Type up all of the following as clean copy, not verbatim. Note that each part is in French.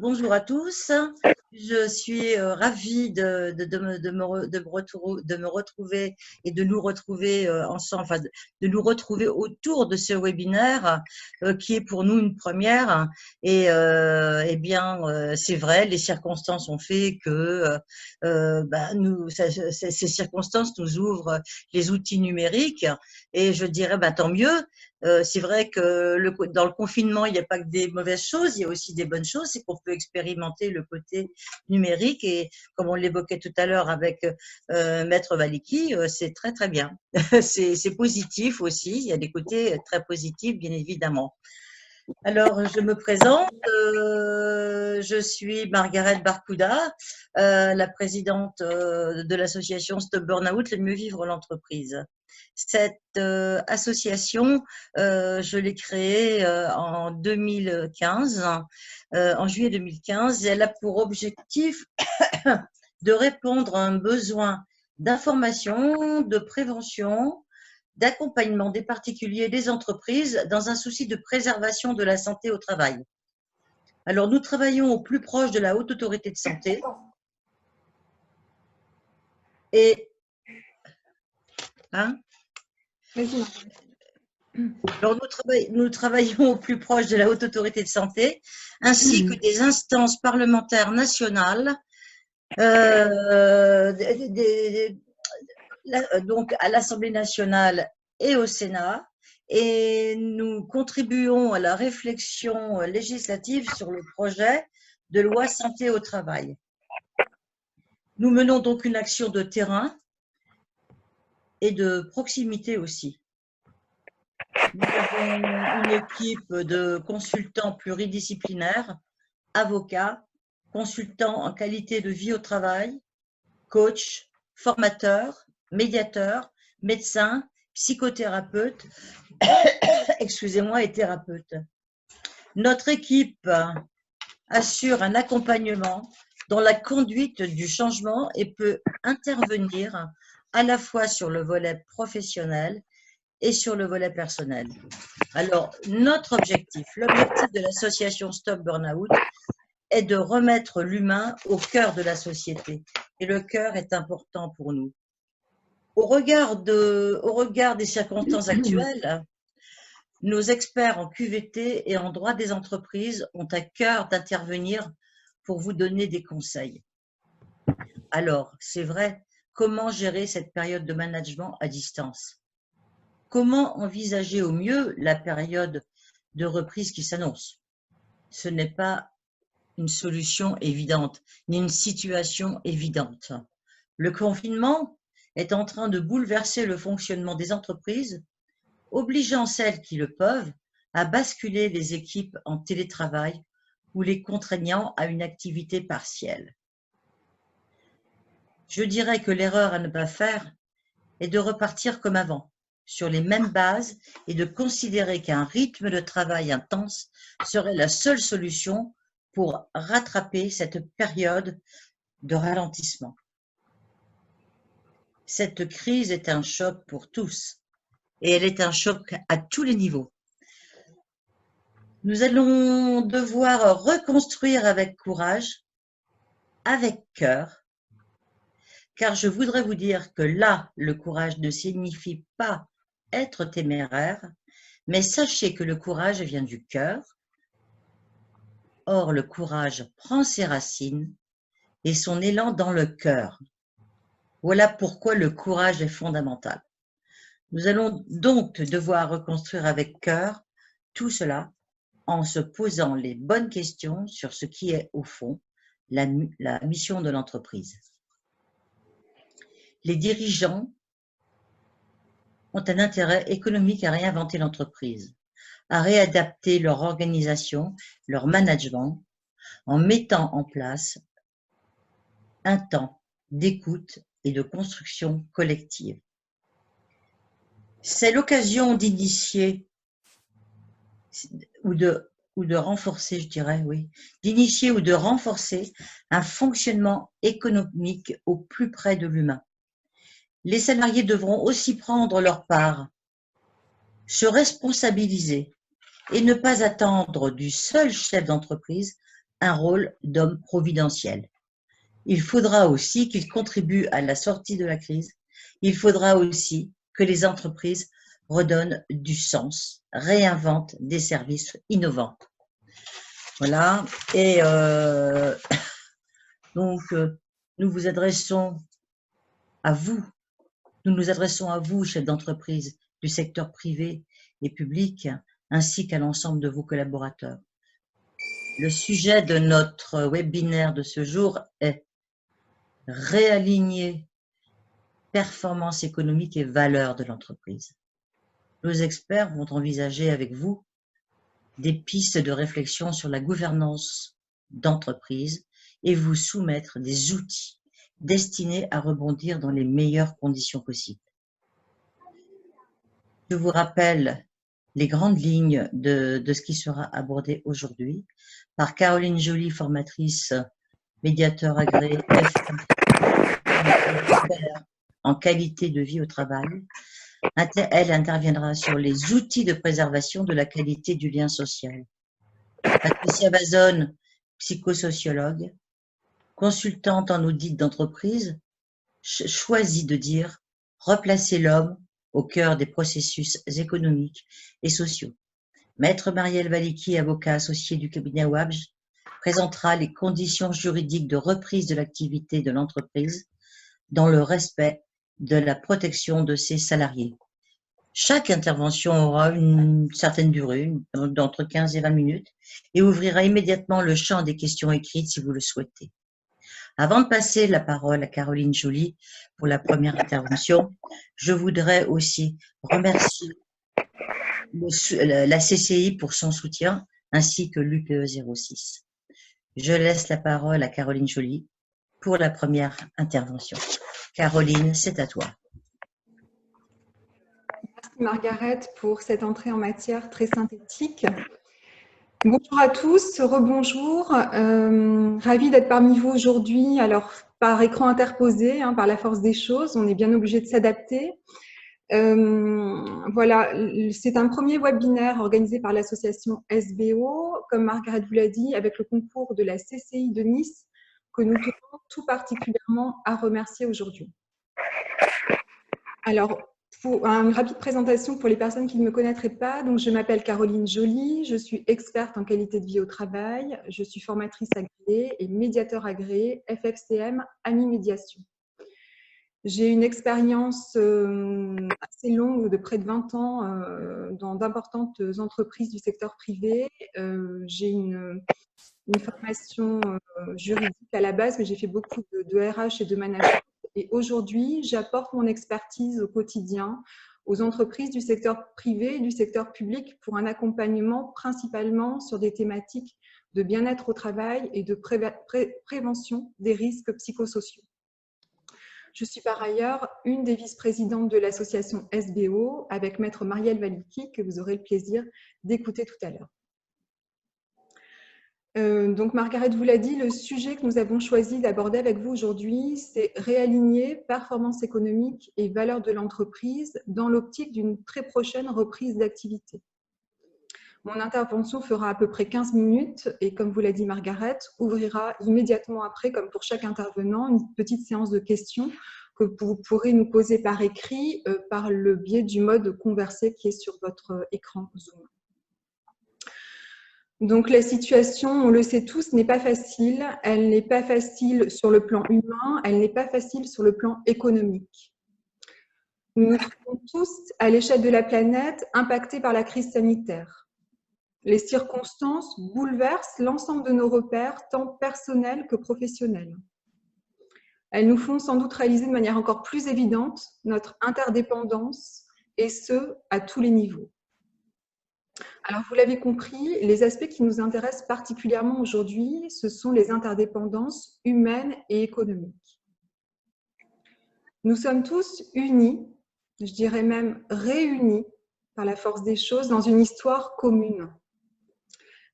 bonjour à tous. Je suis ravie de me retrouver et de nous retrouver ensemble, enfin, de nous retrouver autour de ce webinaire qui est pour nous une première. Et eh bien, c'est vrai, les circonstances ont fait que ces circonstances nous ouvrent les outils numériques. Et je dirais, tant mieux. C'est vrai que dans le confinement, il n'y a pas que des mauvaises choses, il y a aussi des bonnes choses, c'est qu'on peut expérimenter le côté numérique et comme on l'évoquait tout à l'heure avec Maître Valiki, c'est très très bien. C'est positif aussi, il y a des côtés très positifs bien évidemment. Alors, je me présente, je suis Margaret Barcouda, la présidente de l'association Stop Burnout, le mieux vivre l'entreprise. Cette association, je l'ai créée en 2015, en juillet 2015, et elle a pour objectif de répondre à un besoin d'information, de prévention, d'accompagnement des particuliers et des entreprises dans un souci de préservation de la santé au travail. Alors, nous travaillons au plus proche de la Haute Autorité de Santé et alors, nous travaillons au plus proche de la Haute Autorité de Santé ainsi que des instances parlementaires nationales, donc à l'Assemblée nationale et au Sénat, et nous contribuons à la réflexion législative sur le projet de loi santé au travail. Nous menons donc une action de terrain et de proximité aussi. Nous avons une équipe de consultants pluridisciplinaires, avocats, consultants en qualité de vie au travail, coachs, formateurs, médiateurs, médecins, psychothérapeutes, excusez-moi, et thérapeutes. Notre équipe assure un accompagnement dans la conduite du changement et peut intervenir à la fois sur le volet professionnel et sur le volet personnel. Alors, notre objectif, l'objectif de l'association Stop Burnout est de remettre l'humain au cœur de la société. Et le cœur est important pour nous. Au regard des circonstances actuelles, nos experts en QVT et en droit des entreprises ont à cœur d'intervenir pour vous donner des conseils. Alors, c'est vrai, comment gérer cette période de management à distance? Comment envisager au mieux la période de reprise qui s'annonce? Ce n'est pas une solution évidente, ni une situation évidente. Le confinement est en train de bouleverser le fonctionnement des entreprises, obligeant celles qui le peuvent à basculer les équipes en télétravail ou les contraignant à une activité partielle. Je dirais que l'erreur à ne pas faire est de repartir comme avant, sur les mêmes bases, et de considérer qu'un rythme de travail intense serait la seule solution pour rattraper cette période de ralentissement. Cette crise est un choc pour tous et elle est un choc à tous les niveaux. Nous allons devoir reconstruire avec courage, avec cœur, car je voudrais vous dire que là, le courage ne signifie pas être téméraire, mais sachez que le courage vient du cœur. Or, le courage prend ses racines et son élan dans le cœur. Voilà pourquoi le courage est fondamental. Nous allons donc devoir reconstruire avec cœur tout cela en se posant les bonnes questions sur ce qui est, au fond, la mission de l'entreprise. Les dirigeants ont un intérêt économique à réinventer l'entreprise, à réadapter leur organisation, leur management, en mettant en place un temps d'écoute et de construction collective. C'est l'occasion d'initier ou de renforcer, je dirais, oui, d'initier ou de renforcer un fonctionnement économique au plus près de l'humain. Les salariés devront aussi prendre leur part, se responsabiliser et ne pas attendre du seul chef d'entreprise un rôle d'homme providentiel. Il faudra aussi qu'ils contribuent à la sortie de la crise. Il faudra aussi que les entreprises redonnent du sens, réinventent des services innovants. Voilà. Et donc, nous vous adressons à vous. Nous nous adressons à vous, chefs d'entreprise du secteur privé et public, ainsi qu'à l'ensemble de vos collaborateurs. Le sujet de notre webinaire de ce jour est réaligner performance économique et valeur de l'entreprise. Nos experts vont envisager avec vous des pistes de réflexion sur la gouvernance d'entreprise et vous soumettre des outils destinés à rebondir dans les meilleures conditions possibles. Je vous rappelle les grandes lignes de ce qui sera abordé aujourd'hui par Caroline Joly, formatrice, médiateur agréé en qualité de vie au travail. Elle interviendra sur les outils de préservation de la qualité du lien social. Patricia Bazone, psychosociologue, consultante en audit d'entreprise, choisit de dire « replacer l'homme au cœur des processus économiques et sociaux ». Maître Marielle Valiki, avocat associé du cabinet Wabj, présentera les conditions juridiques de reprise de l'activité de l'entreprise dans le respect de la protection de ses salariés. Chaque intervention aura une certaine durée, d'entre 15 et 20 minutes, et ouvrira immédiatement le champ des questions écrites si vous le souhaitez. Avant de passer la parole à Caroline Joly pour la première intervention, je voudrais aussi remercier la CCI pour son soutien, ainsi que l'UPE 06. Je laisse la parole à Caroline Joly pour la première intervention. Caroline, c'est à toi. Merci Margaret pour cette entrée en matière très synthétique. Bonjour à tous, rebonjour. Ravie d'être parmi vous aujourd'hui. Alors, par écran interposé, par la force des choses, on est bien obligé de s'adapter. Voilà, c'est un premier webinaire organisé par l'association SBO, comme Margaret vous l'a dit, avec le concours de la CCI de Nice, que nous tenons tout particulièrement à remercier aujourd'hui. Alors, pour une rapide présentation pour les personnes qui ne me connaîtraient pas, donc je m'appelle Caroline Joly, je suis experte en qualité de vie au travail, je suis formatrice agréée et médiateur agréé FFCM AMI Médiation. J'ai une expérience assez longue de près de 20 ans dans d'importantes entreprises du secteur privé. J'ai une formation juridique à la base, mais j'ai fait beaucoup de RH et de management. Et aujourd'hui, j'apporte mon expertise au quotidien aux entreprises du secteur privé et du secteur public pour un accompagnement principalement sur des thématiques de bien-être au travail et de prévention des risques psychosociaux. Je suis par ailleurs une des vice-présidentes de l'association SBO avec Maître Marielle Valiki, que vous aurez le plaisir d'écouter tout à l'heure. Donc Margaret vous l'a dit, le sujet que nous avons choisi d'aborder avec vous aujourd'hui, c'est réaligner performance économique et valeur de l'entreprise dans l'optique d'une très prochaine reprise d'activité. Mon intervention fera à peu près 15 minutes et comme vous l'a dit Margaret, ouvrira immédiatement après, comme pour chaque intervenant, une petite séance de questions que vous pourrez nous poser par écrit par le biais du mode conversé qui est sur votre écran Zoom. Donc la situation, on le sait tous, n'est pas facile. Elle n'est pas facile sur le plan humain, elle n'est pas facile sur le plan économique. Nous nous trouvons tous, à l'échelle de la planète, impactés par la crise sanitaire. Les circonstances bouleversent l'ensemble de nos repères, tant personnels que professionnels. Elles nous font sans doute réaliser de manière encore plus évidente notre interdépendance, et ce, à tous les niveaux. Alors, vous l'avez compris, les aspects qui nous intéressent particulièrement aujourd'hui, ce sont les interdépendances humaines et économiques. Nous sommes tous unis, je dirais même réunis par la force des choses dans une histoire commune.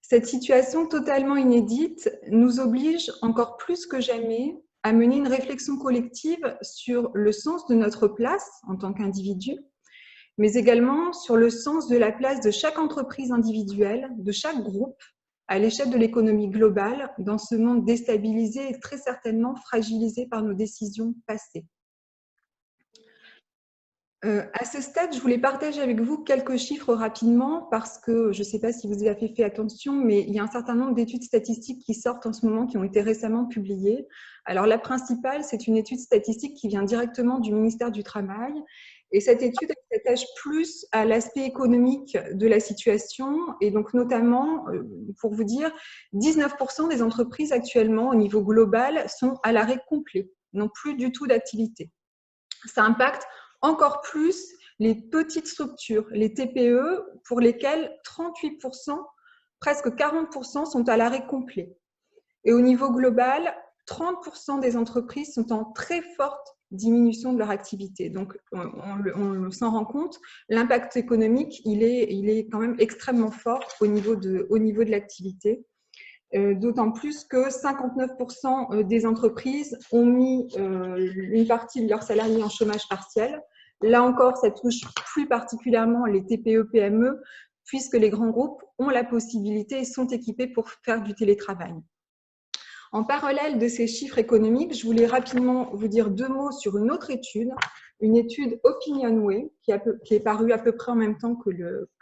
Cette situation totalement inédite nous oblige encore plus que jamais à mener une réflexion collective sur le sens de notre place en tant qu'individu, mais également sur le sens de la place de chaque entreprise individuelle, de chaque groupe, à l'échelle de l'économie globale dans ce monde déstabilisé et très certainement fragilisé par nos décisions passées. À ce stade, je voulais partager avec vous quelques chiffres rapidement parce que je ne sais pas si vous avez fait attention, mais il y a un certain nombre d'études statistiques qui sortent en ce moment, qui ont été récemment publiées. Alors, la principale, c'est une étude statistique qui vient directement du ministère du Travail. Et cette étude s'attache plus à l'aspect économique de la situation. Et donc, notamment, pour vous dire, 19% des entreprises actuellement, au niveau global, sont à l'arrêt complet, n'ont plus du tout d'activité. Ça impacte encore plus les petites structures, les TPE, pour lesquelles 38%, presque 40% sont à l'arrêt complet. Et au niveau global, 30% des entreprises sont en très forte diminution de leur activité. Donc, on s'en rend compte, l'impact économique, il est quand même extrêmement fort au niveau de l'activité. D'autant plus que 59% des entreprises ont mis une partie de leurs salariés en chômage partiel. Là encore, ça touche plus particulièrement les TPE-PME, puisque les grands groupes ont la possibilité et sont équipés pour faire du télétravail. En parallèle de ces chiffres économiques, je voulais rapidement vous dire deux mots sur une autre étude, une étude Opinionway, qui est parue à peu près en même temps que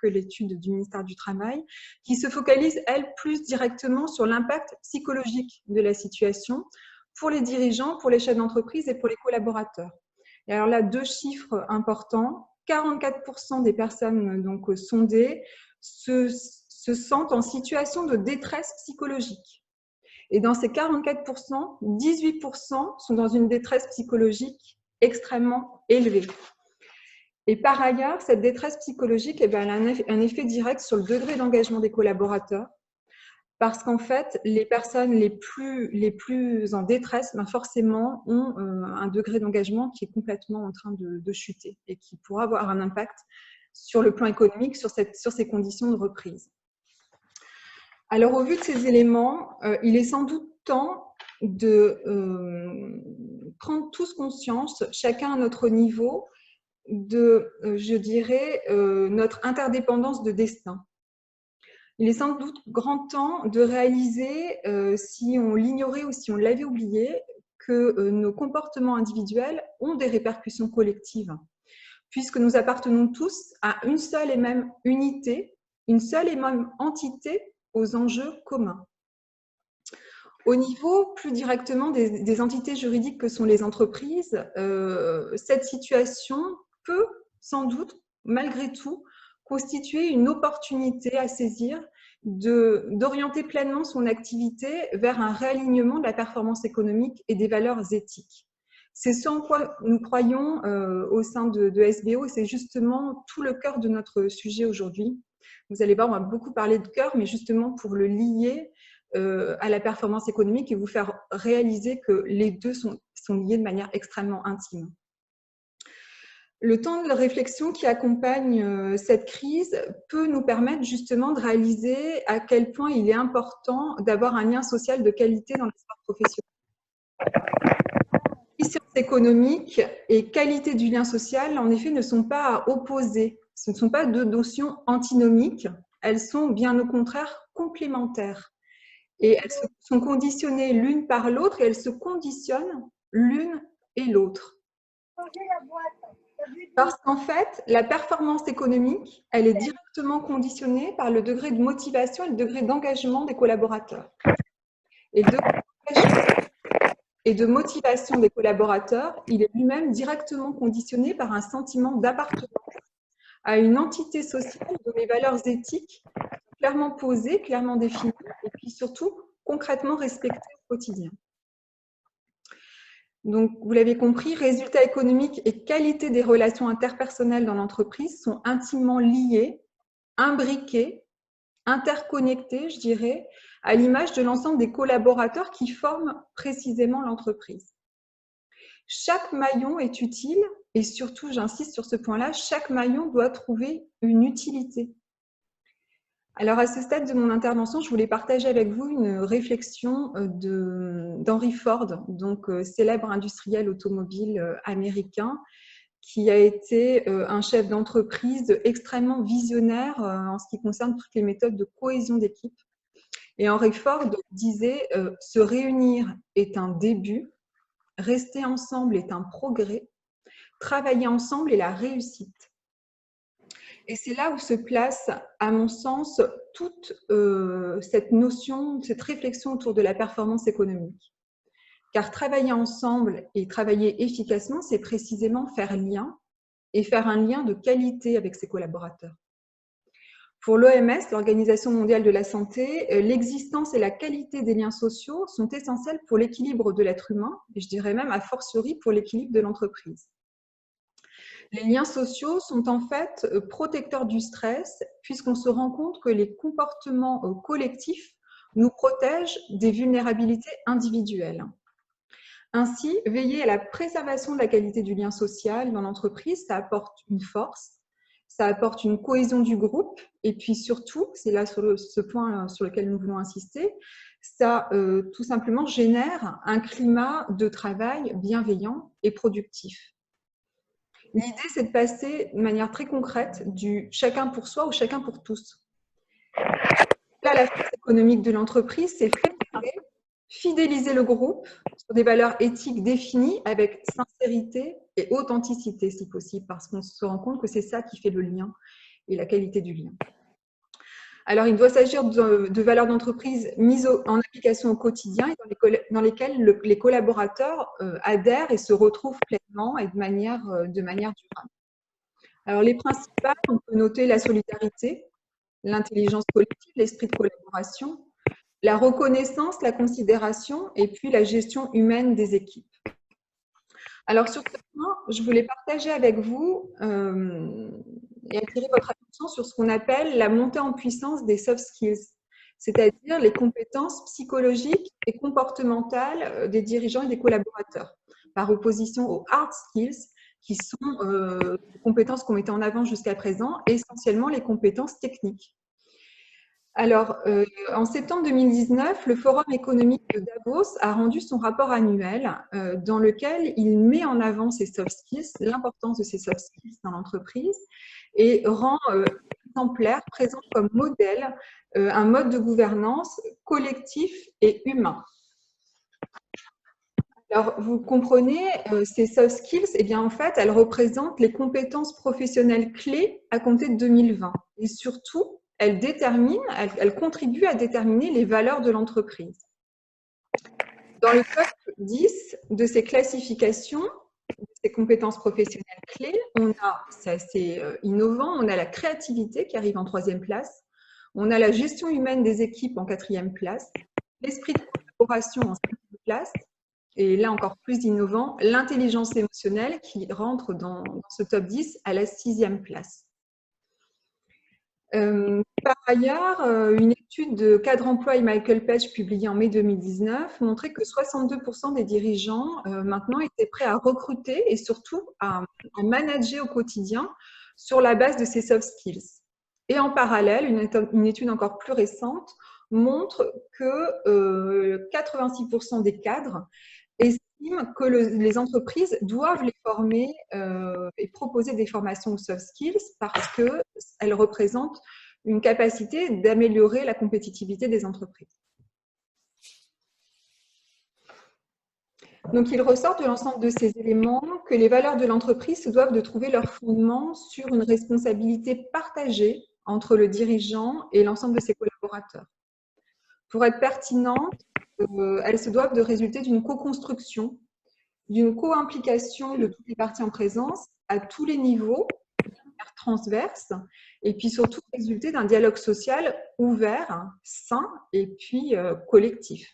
l'étude du ministère du Travail, qui se focalise, elle, plus directement sur l'impact psychologique de la situation pour les dirigeants, pour les chefs d'entreprise et pour les collaborateurs. Et alors là, deux chiffres importants. 44% des personnes donc sondées se sentent en situation de détresse psychologique. Et dans ces 44%, 18% sont dans une détresse psychologique extrêmement élevée. Et par ailleurs, cette détresse psychologique, elle a un effet direct sur le degré d'engagement des collaborateurs, parce qu'en fait, les personnes les plus en détresse, forcément, ont un degré d'engagement qui est complètement en train de chuter et qui pourra avoir un impact sur le plan économique, sur ces conditions de reprise. Alors, au vu de ces éléments, il est sans doute temps de prendre tous conscience, chacun à notre niveau, de, je dirais, notre interdépendance de destin. Il est sans doute grand temps de réaliser, si on l'ignorait ou si on l'avait oublié, que nos comportements individuels ont des répercussions collectives, puisque nous appartenons tous à une seule et même unité, une seule et même entité aux enjeux communs. Au niveau plus directement des entités juridiques que sont les entreprises, cette situation peut sans doute, malgré tout, constituer une opportunité à saisir d'orienter pleinement son activité vers un réalignement de la performance économique et des valeurs éthiques. C'est ce en quoi nous croyons au sein de SBO et c'est justement tout le cœur de notre sujet aujourd'hui. Vous allez voir, on va beaucoup parler de cœur, mais justement pour le lier à la performance économique et vous faire réaliser que les deux sont liés de manière extrêmement intime. Le temps de réflexion qui accompagne cette crise peut nous permettre justement de réaliser à quel point il est important d'avoir un lien social de qualité dans l'espace professionnel. Sciences économiques et qualité du lien social, en effet, ne sont pas à opposer. Ce ne sont pas deux notions antinomiques, elles sont bien au contraire complémentaires. Et elles sont conditionnées l'une par l'autre et elles se conditionnent l'une et l'autre. Parce qu'en fait, la performance économique, elle est directement conditionnée par le degré de motivation et le degré d'engagement des collaborateurs. Et le degré d'engagement et de motivation des collaborateurs, il est lui-même directement conditionné par un sentiment d'appartenance à une entité sociale dont les valeurs éthiques sont clairement posées, clairement définies, et puis surtout concrètement respectées au quotidien. Donc, vous l'avez compris, résultats économiques et qualité des relations interpersonnelles dans l'entreprise sont intimement liés, imbriqués, interconnectés, je dirais, à l'image de l'ensemble des collaborateurs qui forment précisément l'entreprise. Chaque maillon est utile et surtout, j'insiste sur ce point-là, chaque maillon doit trouver une utilité. Alors, à ce stade de mon intervention, je voulais partager avec vous une réflexion d'Henry Ford, donc célèbre industriel automobile américain, qui a été un chef d'entreprise extrêmement visionnaire en ce qui concerne toutes les méthodes de cohésion d'équipe. Et Henry Ford disait se réunir est un début, rester ensemble est un progrès, travailler ensemble est la réussite. Et c'est là où se place, à mon sens, toute cette notion, cette réflexion autour de la performance économique. Car travailler ensemble et travailler efficacement, c'est précisément faire lien et faire un lien de qualité avec ses collaborateurs. Pour l'OMS, l'Organisation mondiale de la santé, l'existence et la qualité des liens sociaux sont essentiels pour l'équilibre de l'être humain, et je dirais même a fortiori pour l'équilibre de l'entreprise. Les liens sociaux sont en fait protecteurs du stress, puisqu'on se rend compte que les comportements collectifs nous protègent des vulnérabilités individuelles. Ainsi, veiller à la préservation de la qualité du lien social dans l'entreprise, ça apporte une force, ça apporte une cohésion du groupe, et puis surtout, c'est là ce point sur lequel nous voulons insister, ça tout simplement génère un climat de travail bienveillant et productif. L'idée, c'est de passer de manière très concrète du chacun pour soi au chacun pour tous. Là, la force économique de l'entreprise, c'est fédérer, fidéliser le groupe sur des valeurs éthiques définies avec sincérité et authenticité, si possible, parce qu'on se rend compte que c'est ça qui fait le lien et la qualité du lien. Alors, il doit s'agir de valeurs d'entreprise mises en application au quotidien et dans lesquelles les collaborateurs adhèrent et se retrouvent pleinement et de manière durable. Alors, les principales, on peut noter la solidarité, l'intelligence collective, l'esprit de collaboration, la reconnaissance, la considération et puis la gestion humaine des équipes. Alors, sur ce point, je voulais partager avec vous et attirer votre attention sur ce qu'on appelle la montée en puissance des soft skills, c'est-à-dire les compétences psychologiques et comportementales des dirigeants et des collaborateurs, par opposition aux hard skills, qui sont les compétences qu'on mettait en avant jusqu'à présent, essentiellement les compétences techniques. Alors, en septembre 2019, le Forum économique de Davos a rendu son rapport annuel dans lequel il met en avant ces soft skills, l'importance de ces soft skills dans l'entreprise et rend exemplaire, présente comme modèle un mode de gouvernance collectif et humain. Alors, vous comprenez, ces soft skills, eh bien, en fait, elles représentent les compétences professionnelles clés à compter de 2020. Et surtout, elles contribuent à déterminer les valeurs de l'entreprise. Dans le top 10 de ces classifications, de ces compétences professionnelles clés, on a, c'est assez innovant, on a la créativité qui arrive en 3e place, on a la gestion humaine des équipes en 4e place, l'esprit de collaboration en 5e place, et là encore plus innovant, l'intelligence émotionnelle qui rentre dans ce top 10 à la 6e place. Par ailleurs, une étude de Cadre Emploi et Michael Page publiée en mai 2019 montrait que 62% des dirigeants maintenant étaient prêts à recruter et surtout à manager au quotidien sur la base de ces soft skills. Et en parallèle, une étude encore plus récente montre que 86% des cadres estiment que les entreprises doivent les former et proposer des formations aux soft skills parce qu'elles représentent une capacité d'améliorer la compétitivité des entreprises. Donc, il ressort de l'ensemble de ces éléments que les valeurs de l'entreprise se doivent de trouver leur fondement sur une responsabilité partagée entre le dirigeant et l'ensemble de ses collaborateurs. Pour être pertinentes, elles se doivent de résulter d'une co-construction, d'une co-implication de toutes les parties en présence à tous les niveaux, transverses, et puis surtout résulter d'un dialogue social ouvert, sain et puis collectif.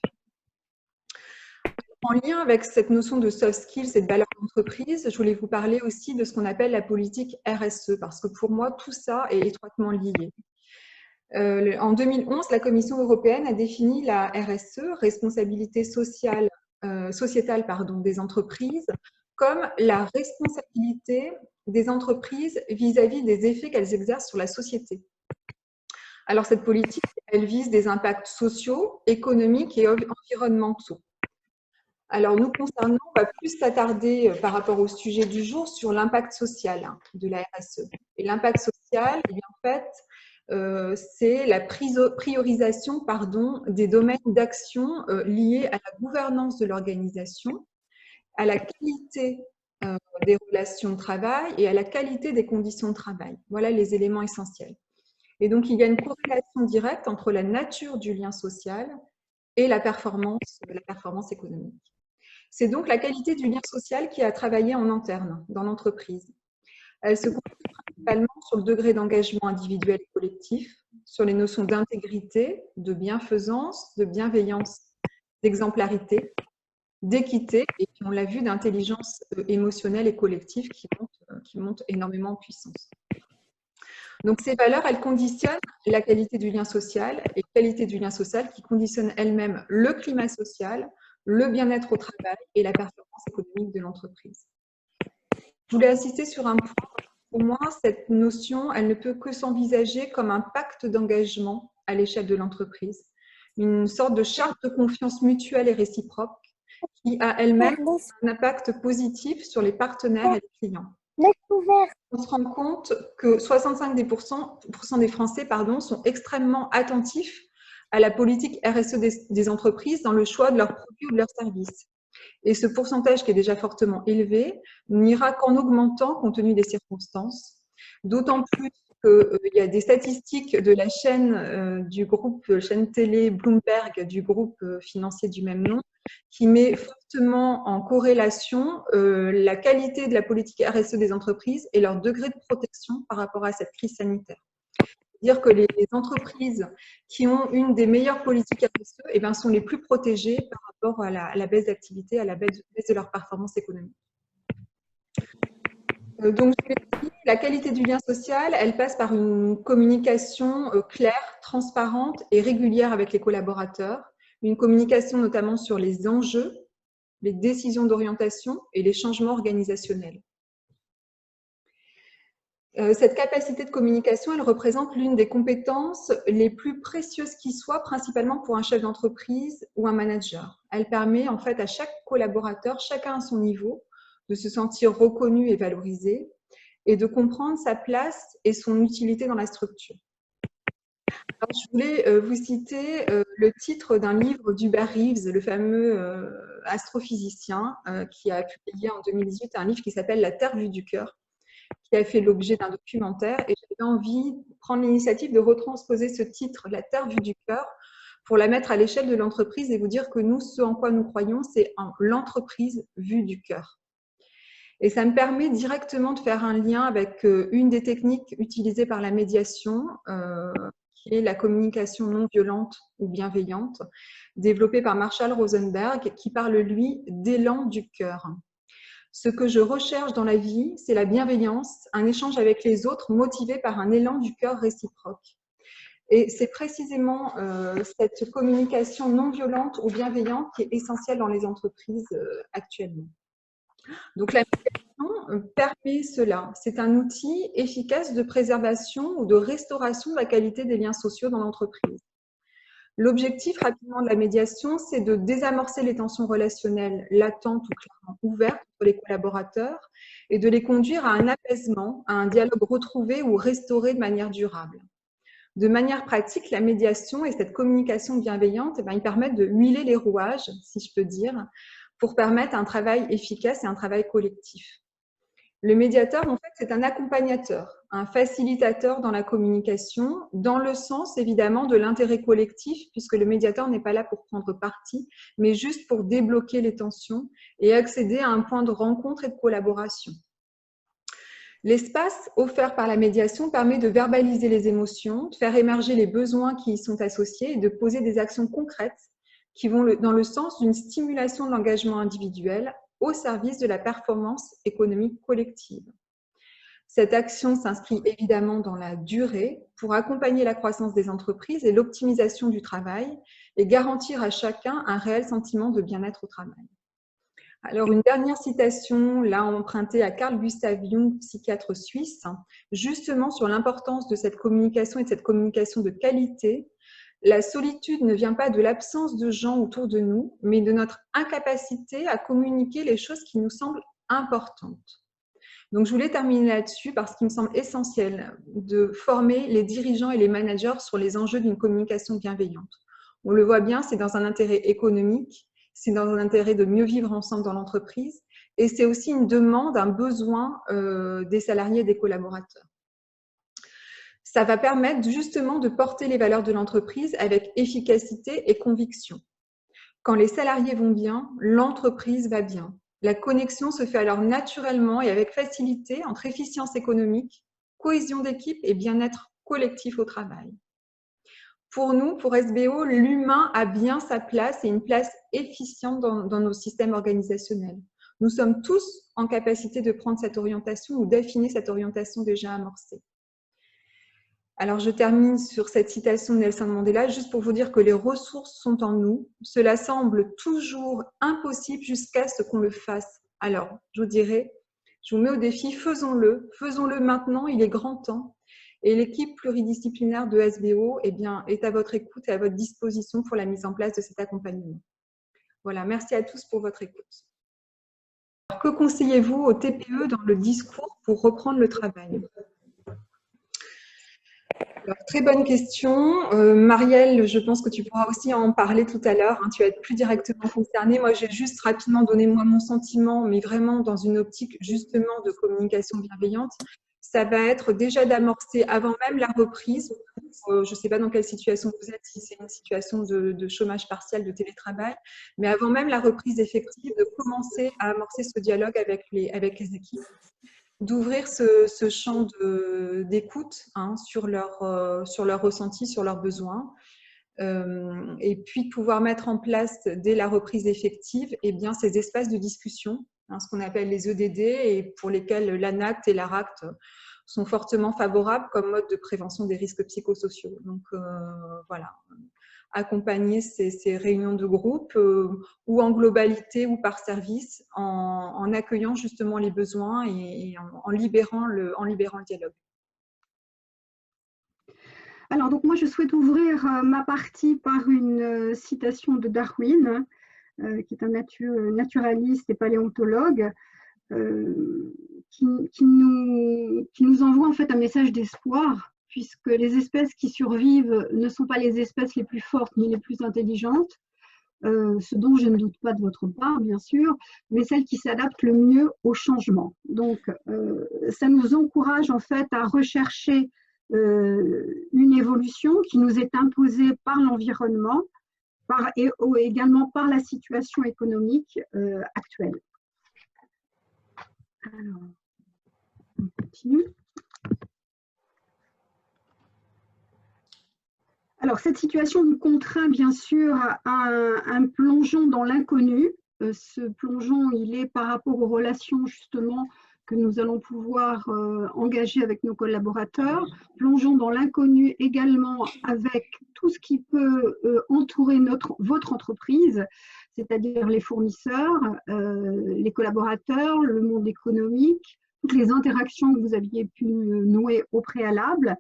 En lien avec cette notion de soft skills et de valeur d'entreprise, je voulais vous parler aussi de ce qu'on appelle la politique RSE, parce que pour moi, tout ça est étroitement lié. En 2011, la Commission européenne a défini la RSE, responsabilité sociétale des entreprises, comme la responsabilité des entreprises vis-à-vis des effets qu'elles exercent sur la société. Alors, cette politique, elle vise des impacts sociaux, économiques et environnementaux. Alors, nous concernant, on va plus s'attarder par rapport au sujet du jour sur l'impact social de la RSE. Et l'impact social, eh bien, en fait, c'est la priorisation des domaines d'action liés à la gouvernance de l'organisation, à la qualité des relations de travail et à la qualité des conditions de travail. Voilà les éléments essentiels. Et donc, il y a une corrélation directe entre la nature du lien social et la performance économique. C'est donc la qualité du lien social qui a travaillé en interne dans l'entreprise. Elle se construit principalement sur le degré d'engagement individuel et collectif, sur les notions d'intégrité, de bienfaisance, de bienveillance, d'exemplarité, d'équité et, on l'a vu, d'intelligence émotionnelle et collective qui montent énormément en puissance. Donc, ces valeurs, elles conditionnent la qualité du lien social et la qualité du lien social qui conditionne elle-même le climat social, le bien-être au travail et la performance économique de l'entreprise. Je voulais insister sur un point. Pour moi, cette notion, elle ne peut que s'envisager comme un pacte d'engagement à l'échelle de l'entreprise, une sorte de charte de confiance mutuelle et réciproque qui a elle-même un impact positif sur les partenaires et les clients. On se rend compte que 65% des Français sont extrêmement attentifs à la politique RSE des entreprises dans le choix de leurs produits ou de leurs services. Et ce pourcentage, qui est déjà fortement élevé, n'ira qu'en augmentant compte tenu des circonstances, d'autant plus qu'il y a des statistiques de la chaîne du groupe chaîne télé Bloomberg, du groupe financier du même nom, qui met fortement en corrélation la qualité de la politique RSE des entreprises et leur degré de protection par rapport à cette crise sanitaire. Dire que les entreprises qui ont une des meilleures politiques RSE sont les plus protégées par rapport à la baisse d'activité, à la baisse de leur performance économique. Donc, je l'ai dit, la qualité du lien social, elle passe par une communication claire, transparente et régulière avec les collaborateurs, une communication notamment sur les enjeux, les décisions d'orientation et les changements organisationnels. Cette capacité de communication, elle représente l'une des compétences les plus précieuses qui soient, principalement pour un chef d'entreprise ou un manager. Elle permet en fait à chaque collaborateur, chacun à son niveau, de se sentir reconnu et valorisé et de comprendre sa place et son utilité dans la structure. Alors, je voulais vous citer le titre d'un livre d'Hubert Reeves, le fameux astrophysicien, qui a publié en 2018 un livre qui s'appelle « La Terre vue du cœur », qui a fait l'objet d'un documentaire, et j'avais envie de prendre l'initiative de retransposer ce titre, La Terre vue du cœur, pour la mettre à l'échelle de l'entreprise et vous dire que nous, ce en quoi nous croyons, c'est en l'entreprise vue du cœur. Et ça me permet directement de faire un lien avec une des techniques utilisées par la médiation, qui est la communication non violente ou bienveillante, développée par Marshall Rosenberg, qui parle, lui, d'élan du cœur. Ce que je recherche dans la vie, c'est la bienveillance, un échange avec les autres motivé par un élan du cœur réciproque. Et c'est précisément cette communication non violente ou bienveillante qui est essentielle dans les entreprises actuellement. Donc la médiation permet cela. C'est un outil efficace de préservation ou de restauration de la qualité des liens sociaux dans l'entreprise. L'objectif rapidement de la médiation, c'est de désamorcer les tensions relationnelles latentes ou clairement ouvertes entre les collaborateurs et de les conduire à un apaisement, à un dialogue retrouvé ou restauré de manière durable. De manière pratique, la médiation et cette communication bienveillante, ils permettent de huiler les rouages, si je peux dire, pour permettre un travail efficace et un travail collectif. Le médiateur, en fait, c'est un accompagnateur, un facilitateur dans la communication, dans le sens, évidemment, de l'intérêt collectif, puisque le médiateur n'est pas là pour prendre parti, mais juste pour débloquer les tensions et accéder à un point de rencontre et de collaboration. L'espace offert par la médiation permet de verbaliser les émotions, de faire émerger les besoins qui y sont associés et de poser des actions concrètes qui vont dans le sens d'une stimulation de l'engagement individuel au service de la performance économique collective. Cette action s'inscrit évidemment dans la durée pour accompagner la croissance des entreprises et l'optimisation du travail et garantir à chacun un réel sentiment de bien-être au travail. Alors, une dernière citation, là empruntée à Carl Gustav Jung, psychiatre suisse, justement sur l'importance de cette communication et de cette communication de qualité. La solitude ne vient pas de l'absence de gens autour de nous, mais de notre incapacité à communiquer les choses qui nous semblent importantes. Donc, je voulais terminer là-dessus parce qu'il me semble essentiel de former les dirigeants et les managers sur les enjeux d'une communication bienveillante. On le voit bien, c'est dans un intérêt économique, c'est dans un intérêt de mieux vivre ensemble dans l'entreprise et c'est aussi une demande, un besoin des salariés et des collaborateurs. Ça va permettre justement de porter les valeurs de l'entreprise avec efficacité et conviction. Quand les salariés vont bien, l'entreprise va bien. La connexion se fait alors naturellement et avec facilité entre efficience économique, cohésion d'équipe et bien-être collectif au travail. Pour nous, pour SBO, l'humain a bien sa place et une place efficiente dans nos systèmes organisationnels. Nous sommes tous en capacité de prendre cette orientation ou d'affiner cette orientation déjà amorcée. Alors, je termine sur cette citation de Nelson Mandela, juste pour vous dire que les ressources sont en nous. Cela semble toujours impossible jusqu'à ce qu'on le fasse. Alors, je vous dirais, je vous mets au défi, faisons-le maintenant, il est grand temps. Et l'équipe pluridisciplinaire de SBO est à votre écoute et à votre disposition pour la mise en place de cet accompagnement. Voilà, merci à tous pour votre écoute. Alors, que conseillez-vous au TPE dans le discours pour reprendre le travail ? Alors, très bonne question. Marielle, je pense que tu pourras aussi en parler tout à l'heure. Hein, tu vas être plus directement concernée. Moi, j'ai juste rapidement donné mon sentiment, mais vraiment dans une optique justement de communication bienveillante. Ça va être déjà d'amorcer avant même la reprise. Je ne sais pas dans quelle situation vous êtes, si c'est une situation de chômage partiel, de télétravail, mais avant même la reprise effective, de commencer à amorcer ce dialogue avec les équipes, d'ouvrir ce champ d'écoute sur leur ressenti, sur leurs besoins, et puis de pouvoir mettre en place dès la reprise effective ces espaces de discussion, ce qu'on appelle les EDD, et pour lesquels l'ANACT et l'ARACT sont fortement favorables comme mode de prévention des risques psychosociaux. Donc voilà, accompagner ces réunions de groupe ou en globalité ou par service en accueillant justement les besoins et en libérant le dialogue. Alors, donc moi, je souhaite ouvrir ma partie par une citation de Darwin, qui est un naturaliste et paléontologue, qui nous envoie en fait un message d'espoir, puisque les espèces qui survivent ne sont pas les espèces les plus fortes ni les plus intelligentes, ce dont je ne doute pas de votre part, bien sûr, mais celles qui s'adaptent le mieux au changement. Donc, ça nous encourage en fait à rechercher une évolution qui nous est imposée par l'environnement et également par la situation économique actuelle. Alors, on continue. Alors, cette situation nous contraint bien sûr à un plongeon dans l'inconnu. Ce plongeon, il est par rapport aux relations justement que nous allons pouvoir engager avec nos collaborateurs. Plongeons dans l'inconnu également avec tout ce qui peut entourer votre entreprise, c'est-à-dire les fournisseurs, les collaborateurs, le monde économique, toutes les interactions que vous aviez pu nouer au préalable.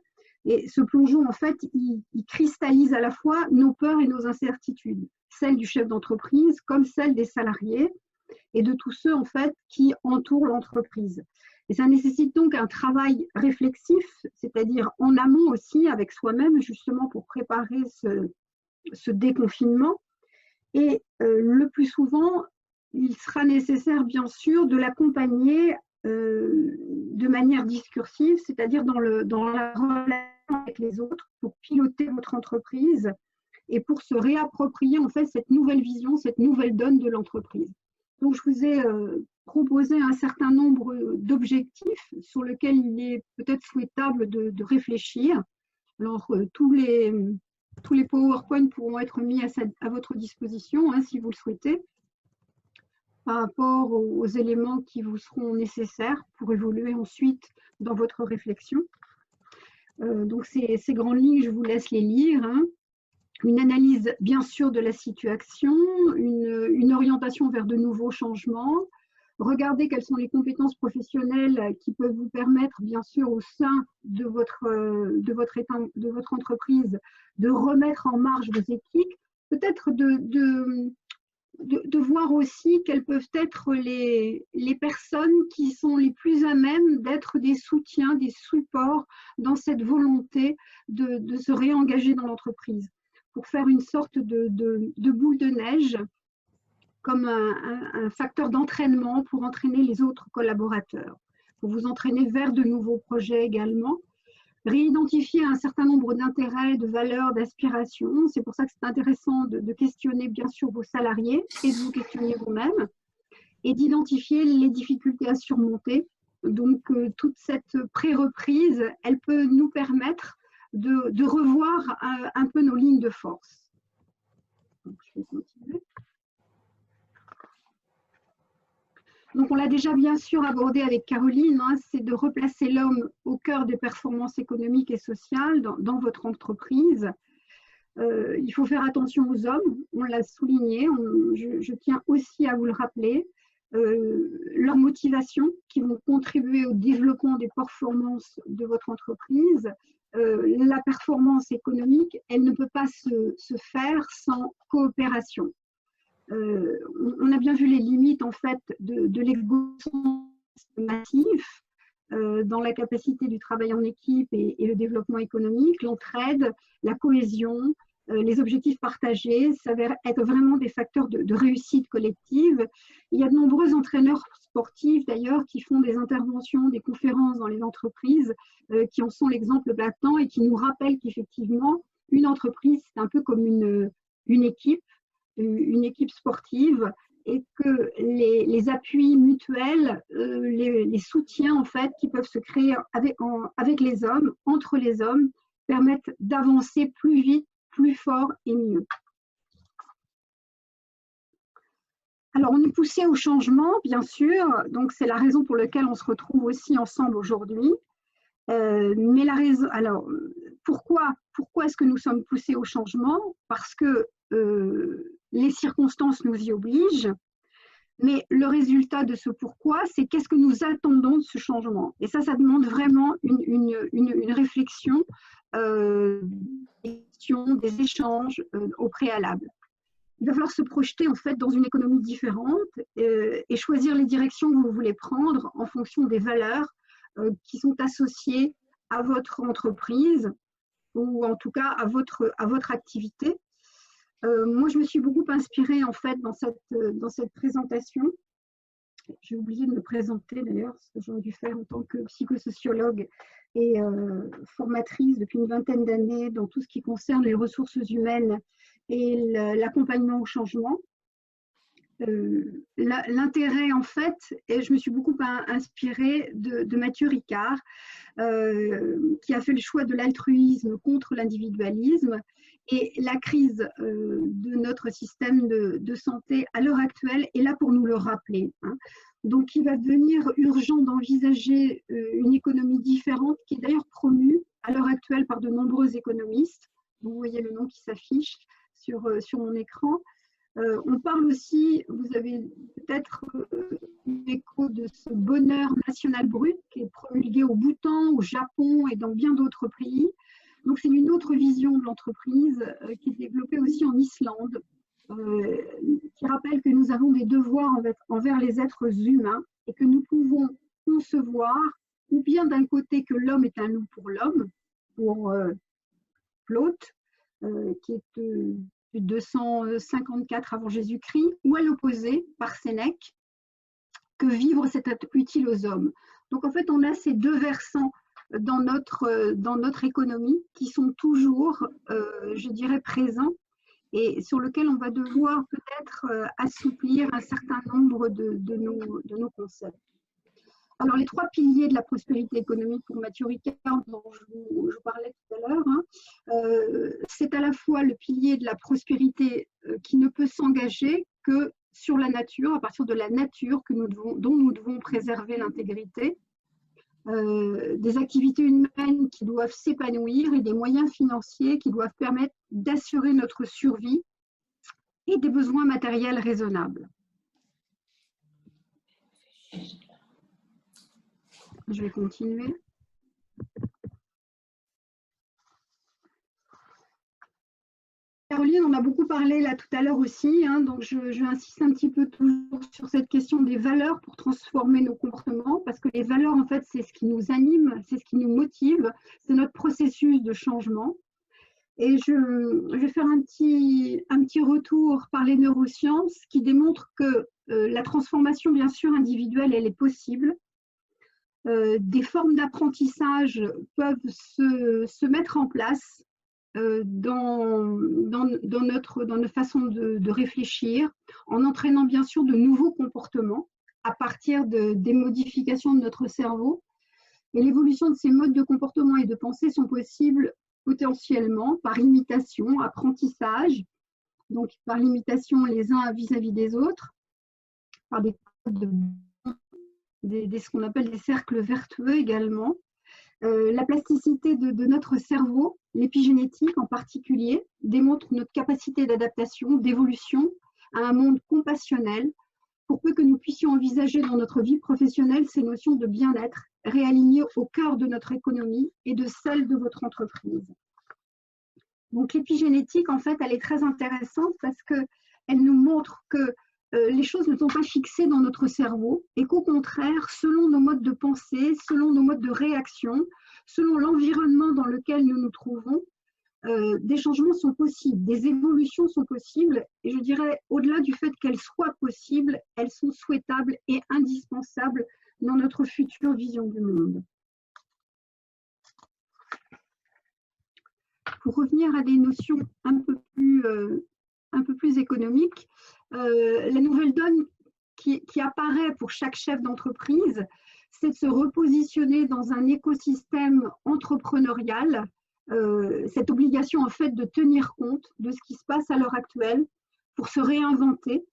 Et ce plongeon, en fait, il cristallise à la fois nos peurs et nos incertitudes, celles du chef d'entreprise comme celles des salariés et de tous ceux, en fait, qui entourent l'entreprise. Et ça nécessite donc un travail réflexif, c'est-à-dire en amont aussi avec soi-même, justement pour préparer ce déconfinement. Et le plus souvent, il sera nécessaire, bien sûr, de l'accompagner de manière discursive, c'est-à-dire dans la relation avec les autres, pour piloter votre entreprise et pour se réapproprier en fait cette nouvelle vision, cette nouvelle donne de l'entreprise. Donc, je vous ai proposé un certain nombre d'objectifs sur lesquels il est peut-être souhaitable de réfléchir. Alors, tous les PowerPoint pourront être mis à votre disposition si vous le souhaitez, par rapport aux éléments qui vous seront nécessaires pour évoluer ensuite dans votre réflexion. Donc, ces grandes lignes, je vous laisse les lire. Une analyse, bien sûr, de la situation, une orientation vers de nouveaux changements. Regardez quelles sont les compétences professionnelles qui peuvent vous permettre, bien sûr, au sein de votre entreprise, de remettre en marche vos équipes. Peut-être de voir aussi quelles peuvent être les personnes qui sont les plus à même d'être des soutiens, des supports dans cette volonté de se réengager dans l'entreprise, pour faire une sorte de boule de neige, comme un facteur d'entraînement pour entraîner les autres collaborateurs, pour vous entraîner vers de nouveaux projets également. Réidentifier un certain nombre d'intérêts, de valeurs, d'aspirations. C'est pour ça que c'est intéressant de questionner bien sûr vos salariés et de vous questionner vous-même et d'identifier les difficultés à surmonter. Donc, toute cette pré-reprise, elle peut nous permettre de revoir un peu nos lignes de force. Donc, je vais continuer. Donc, on l'a déjà bien sûr abordé avec Caroline, hein, c'est de replacer l'homme au cœur des performances économiques et sociales dans votre entreprise. Il faut faire attention aux hommes, on l'a souligné, je tiens aussi à vous le rappeler. Leurs motivations qui vont contribuer au développement des performances de votre entreprise. La performance économique, elle ne peut pas se faire sans coopération. On a bien vu les limites en fait de l'égoïsme massif dans la capacité du travail en équipe et le développement économique, l'entraide, la cohésion, les objectifs partagés s'avèrent être vraiment des facteurs de réussite collective. Il y a de nombreux entraîneurs sportifs d'ailleurs qui font des interventions, des conférences dans les entreprises qui en sont l'exemple blatant et qui nous rappellent qu'effectivement une entreprise c'est un peu comme une équipe sportive et que les appuis mutuels, les soutiens en fait qui peuvent se créer avec les hommes, entre les hommes, permettent d'avancer plus vite, plus fort et mieux. Alors, on est poussé au changement, bien sûr, donc c'est la raison pour laquelle on se retrouve aussi ensemble aujourd'hui. Mais la raison, alors, pourquoi est-ce que nous sommes poussés au changement? Parce que les circonstances nous y obligent, mais le résultat de ce pourquoi, c'est qu'est-ce que nous attendons de ce changement. Et ça demande vraiment une réflexion, des échanges au préalable. Il va falloir se projeter en fait dans une économie différente et choisir les directions que vous voulez prendre en fonction des valeurs qui sont associées à votre entreprise ou en tout cas à votre activité. Moi, je me suis beaucoup inspirée en fait dans cette présentation. J'ai oublié de me présenter d'ailleurs, ce que j'aurais dû faire en tant que psychosociologue et formatrice depuis une vingtaine d'années dans tout ce qui concerne les ressources humaines et l'accompagnement au changement. L'intérêt en fait, et je me suis beaucoup inspirée de Mathieu Ricard, qui a fait le choix de l'altruisme contre l'individualisme et la crise de notre système de santé à l'heure actuelle est là pour nous le rappeler. Hein. Donc il va devenir urgent d'envisager une économie différente qui est d'ailleurs promue à l'heure actuelle par de nombreux économistes. Vous voyez le nom qui s'affiche sur mon écran. On parle aussi, vous avez peut-être l'écho de ce bonheur national brut qui est promulgué au Bhoutan, au Japon et dans bien d'autres pays. Donc c'est une autre vision de l'entreprise qui est développée aussi en Islande, qui rappelle que nous avons des devoirs envers les êtres humains et que nous pouvons concevoir ou bien d'un côté que l'homme est un loup pour l'homme, pour Plaute, qui est 254 avant Jésus-Christ, ou à l'opposé, par Sénèque, que vivre c'est être utile aux hommes. Donc en fait, on a ces deux versants dans notre économie qui sont toujours, je dirais, présents et sur lesquels on va devoir peut-être assouplir un certain nombre de nos concepts. Alors, les trois piliers de la prospérité économique pour Mathieu Ricard, dont je parlais tout à l'heure, hein, c'est à la fois le pilier de la prospérité qui ne peut s'engager que sur la nature, à partir de la nature dont nous devons préserver l'intégrité, des activités humaines qui doivent s'épanouir et des moyens financiers qui doivent permettre d'assurer notre survie et des besoins matériels raisonnables. Je vais continuer. Caroline, on a beaucoup parlé là tout à l'heure aussi, hein, donc je insiste un petit peu toujours sur cette question des valeurs pour transformer nos comportements, parce que les valeurs, en fait, c'est ce qui nous anime, c'est ce qui nous motive, c'est notre processus de changement. Et je vais faire un petit retour par les neurosciences qui démontrent que la transformation, bien sûr, individuelle, elle est possible. Des formes d'apprentissage peuvent se mettre en place dans notre façon de réfléchir, en entraînant bien sûr de nouveaux comportements à partir des modifications de notre cerveau. Et l'évolution de ces modes de comportement et de pensée sont possibles potentiellement par imitation, apprentissage, donc par l'imitation les uns vis-à-vis des autres, par ce qu'on appelle des cercles vertueux également. La plasticité de notre cerveau, l'épigénétique en particulier, démontre notre capacité d'adaptation, d'évolution à un monde compassionnel, pour peu que nous puissions envisager dans notre vie professionnelle ces notions de bien-être réalignées au cœur de notre économie et de celle de votre entreprise. Donc l'épigénétique, en fait, elle est très intéressante parce qu'elle nous montre que les choses ne sont pas fixées dans notre cerveau et qu'au contraire, selon nos modes de pensée, selon nos modes de réaction, selon l'environnement dans lequel nous nous trouvons, des changements sont possibles, des évolutions sont possibles et je dirais au-delà du fait qu'elles soient possibles, elles sont souhaitables et indispensables dans notre future vision du monde. Pour revenir à des notions un peu plus économiques, la nouvelle donne qui apparaît pour chaque chef d'entreprise, c'est de se repositionner dans un écosystème entrepreneurial, cette obligation en fait de tenir compte de ce qui se passe à l'heure actuelle pour se réinventer,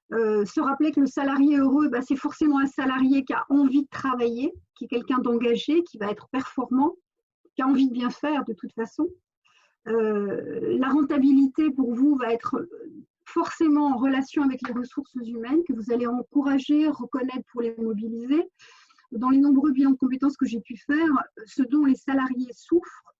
se rappeler que le salarié heureux, c'est forcément un salarié qui a envie de travailler, qui est quelqu'un d'engagé, qui va être performant, qui a envie de bien faire de toute façon. La rentabilité pour vous va être forcément en relation avec les ressources humaines que vous allez encourager, reconnaître pour les mobiliser. Dans les nombreux bilans de compétences que j'ai pu faire, ce dont les salariés souffrent,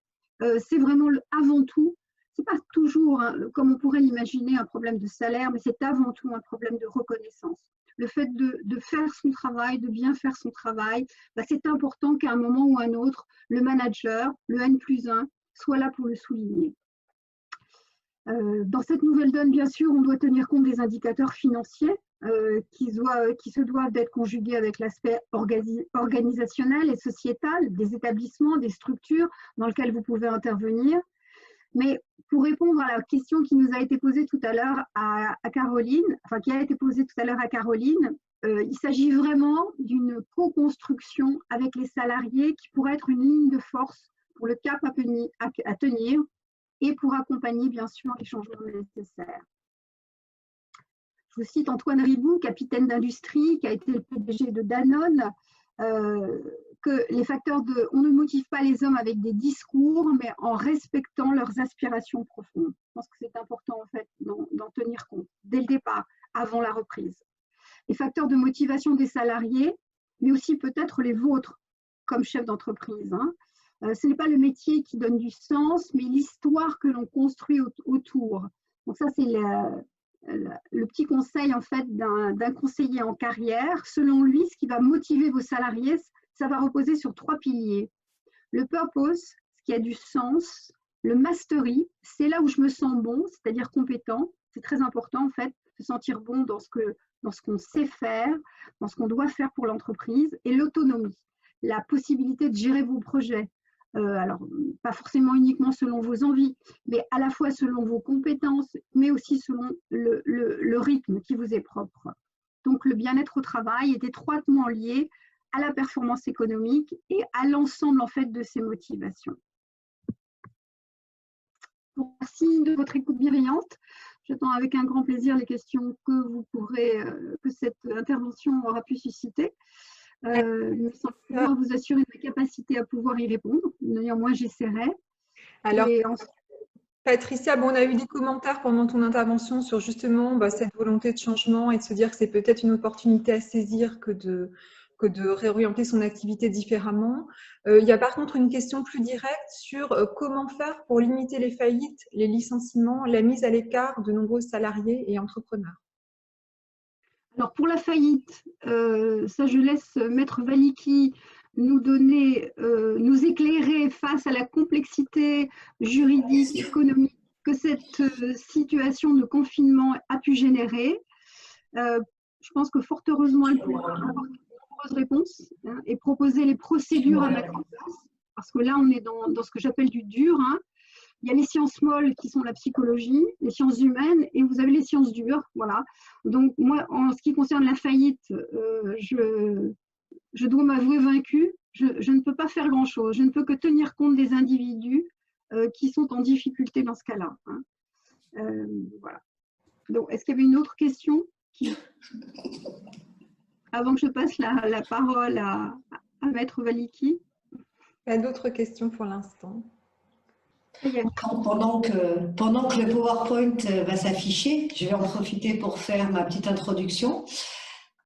c'est vraiment avant tout, c'est pas toujours, comme on pourrait l'imaginer, un problème de salaire, mais c'est avant tout un problème de reconnaissance. Le fait de faire son travail, de bien faire son travail, c'est important qu'à un moment ou un autre, le manager, le N+1, soit là pour le souligner. Dans cette nouvelle donne, bien sûr, on doit tenir compte des indicateurs financiers qui se doivent d'être conjugués avec l'aspect organisationnel et sociétal des établissements, des structures dans lesquelles vous pouvez intervenir. Mais pour répondre à la question qui nous a été posée tout à l'heure à Caroline, enfin qui a été posée tout à l'heure à Caroline, il s'agit vraiment d'une co-construction avec les salariés qui pourrait être une ligne de force pour le cap à tenir et pour accompagner bien sûr les changements nécessaires. Je vous cite Antoine Ribou, capitaine d'industrie, qui a été le PDG de Danone, que les facteurs on ne motive pas les hommes avec des discours, mais en respectant leurs aspirations profondes. Je pense que c'est important en fait d'en tenir compte dès le départ, avant la reprise. Les facteurs de motivation des salariés, mais aussi peut-être les vôtres comme chef d'entreprise. Ce n'est pas le métier qui donne du sens, mais l'histoire que l'on construit autour. Donc ça, c'est le petit conseil en fait d'un conseiller en carrière. Selon lui, ce qui va motiver vos salariés, ça va reposer sur 3 piliers. Le purpose, ce qui a du sens. Le mastery, c'est là où je me sens bon, c'est-à-dire compétent. C'est très important en fait, de se sentir bon dans ce qu'on sait faire, dans ce qu'on doit faire pour l'entreprise. Et l'autonomie, la possibilité de gérer vos projets. Alors, pas forcément uniquement selon vos envies, mais à la fois selon vos compétences, mais aussi selon le rythme qui vous est propre. Donc, le bien-être au travail est étroitement lié à la performance économique et à l'ensemble en fait de ses motivations. Merci de votre écoute bienveillante. J'attends avec un grand plaisir les questions que cette intervention aura pu susciter. Sans pouvoir vous assurer de la capacité à pouvoir y répondre. Néanmoins, j'essaierai. Alors, Patricia, on a eu des commentaires pendant ton intervention sur justement cette volonté de changement et de se dire que c'est peut-être une opportunité à saisir que que de réorienter son activité différemment. Il y a par contre une question plus directe sur comment faire pour limiter les faillites, les licenciements, la mise à l'écart de nombreux salariés et entrepreneurs. Alors pour la faillite, ça je laisse Maître Valicki nous donner, nous éclairer face à la complexité juridique, économique que cette situation de confinement a pu générer. Je pense que fort heureusement, elle peut apporter de nombreuses réponses, hein, et proposer les procédures à mettre en place. Parce que là, on est dans ce que j'appelle du dur, hein. Il y a les sciences molles qui sont la psychologie, les sciences humaines, et vous avez les sciences dures. Voilà. Donc, moi, en ce qui concerne la faillite, je dois m'avouer vaincue. Je ne peux pas faire grand-chose. Je ne peux que tenir compte des individus qui sont en difficulté dans ce cas-là, hein. Voilà. Donc, est-ce qu'il y avait une autre question avant que je passe la parole à Maître Valicki? Pas d'autres questions pour l'instant. Pendant que le PowerPoint va s'afficher, je vais en profiter pour faire ma petite introduction.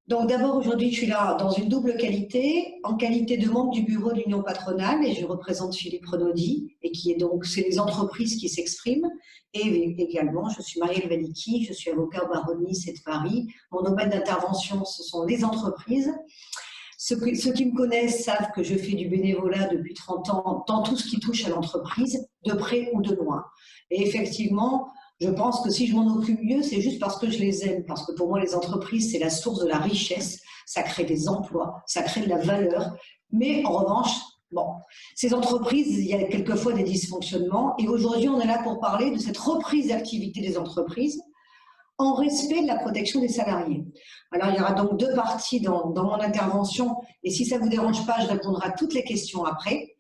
Donc d'abord, aujourd'hui, je suis là dans une double qualité, en qualité de membre du bureau de l'Union patronale, et je représente Philippe Renaudy, et qui est donc, c'est les entreprises qui s'expriment, et également, je suis Marielle Valicki, je suis avocat au barreau de Nice et de Paris. Mon domaine d'intervention, ce sont les entreprises. Ceux qui me connaissent savent que je fais du bénévolat depuis 30 ans dans tout ce qui touche à l'entreprise, de près ou de loin. Et effectivement, je pense que si je m'en occupe mieux, c'est juste parce que je les aime. Parce que pour moi, les entreprises, c'est la source de la richesse. Ça crée des emplois, ça crée de la valeur. Mais en revanche, bon, ces entreprises, il y a quelquefois des dysfonctionnements. Et aujourd'hui, on est là pour parler de cette reprise d'activité des entreprises en respect de la protection des salariés. Alors, il y aura donc deux parties dans mon intervention, et si ça ne vous dérange pas, je répondrai à toutes les questions après.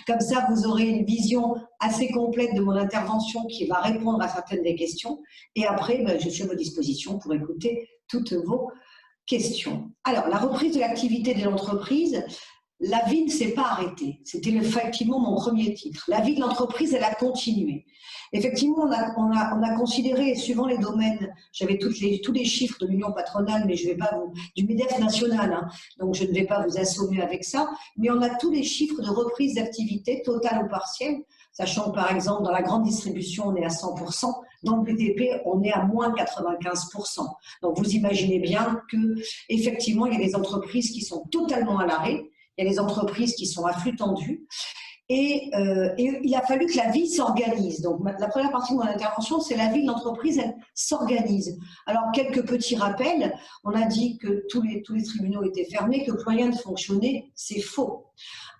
Comme ça, vous aurez une vision assez complète de mon intervention qui va répondre à certaines des questions. Et après, je suis à vos dispositions pour écouter toutes vos questions. Alors, la reprise de l'activité de l'entreprise, la vie ne s'est pas arrêtée. C'était effectivement mon premier titre. La vie de l'entreprise, elle a continué. Effectivement, on a considéré, suivant les domaines, j'avais tous les chiffres de l'Union patronale, mais je vais pas du MEDEF national, hein, donc je ne vais pas vous assommer avec ça, mais on a tous les chiffres de reprise d'activité, totale ou partielle, sachant que par exemple, dans la grande distribution, on est à 100%, dans le BTP, on est à moins 95%. Donc vous imaginez bien qu'effectivement, il y a des entreprises qui sont totalement à l'arrêt, il y a des entreprises qui sont à flux tendu. Et il a fallu que la vie s'organise. Donc, la première partie de mon intervention, c'est la vie de l'entreprise, elle s'organise. Alors, quelques petits rappels. On a dit que tous les tribunaux étaient fermés, que plus rien ne fonctionnait. C'est faux.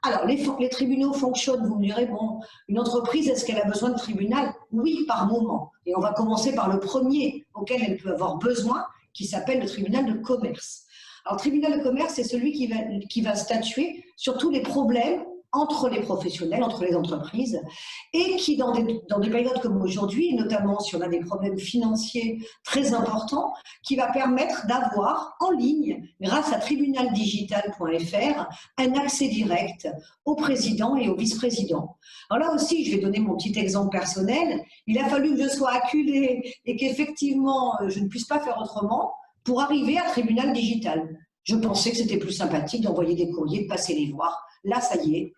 Alors, les tribunaux fonctionnent. Vous me direz, bon, une entreprise, est-ce qu'elle a besoin de tribunal? Oui, par moment. Et on va commencer par le premier auquel elle peut avoir besoin, qui s'appelle le tribunal de commerce. Alors, le tribunal de commerce, c'est celui qui va statuer sur tous les problèmes entre les professionnels, entre les entreprises, et qui, dans des périodes comme aujourd'hui, notamment si on a des problèmes financiers très importants, qui va permettre d'avoir en ligne, grâce à tribunaldigital.fr, un accès direct au président et au vice-président. Alors là aussi, je vais donner mon petit exemple personnel. Il a fallu que je sois acculée et qu'effectivement, je ne puisse pas faire autrement pour arriver à Tribunal Digital. Je pensais que c'était plus sympathique d'envoyer des courriers, de passer les voir. Là, ça y est,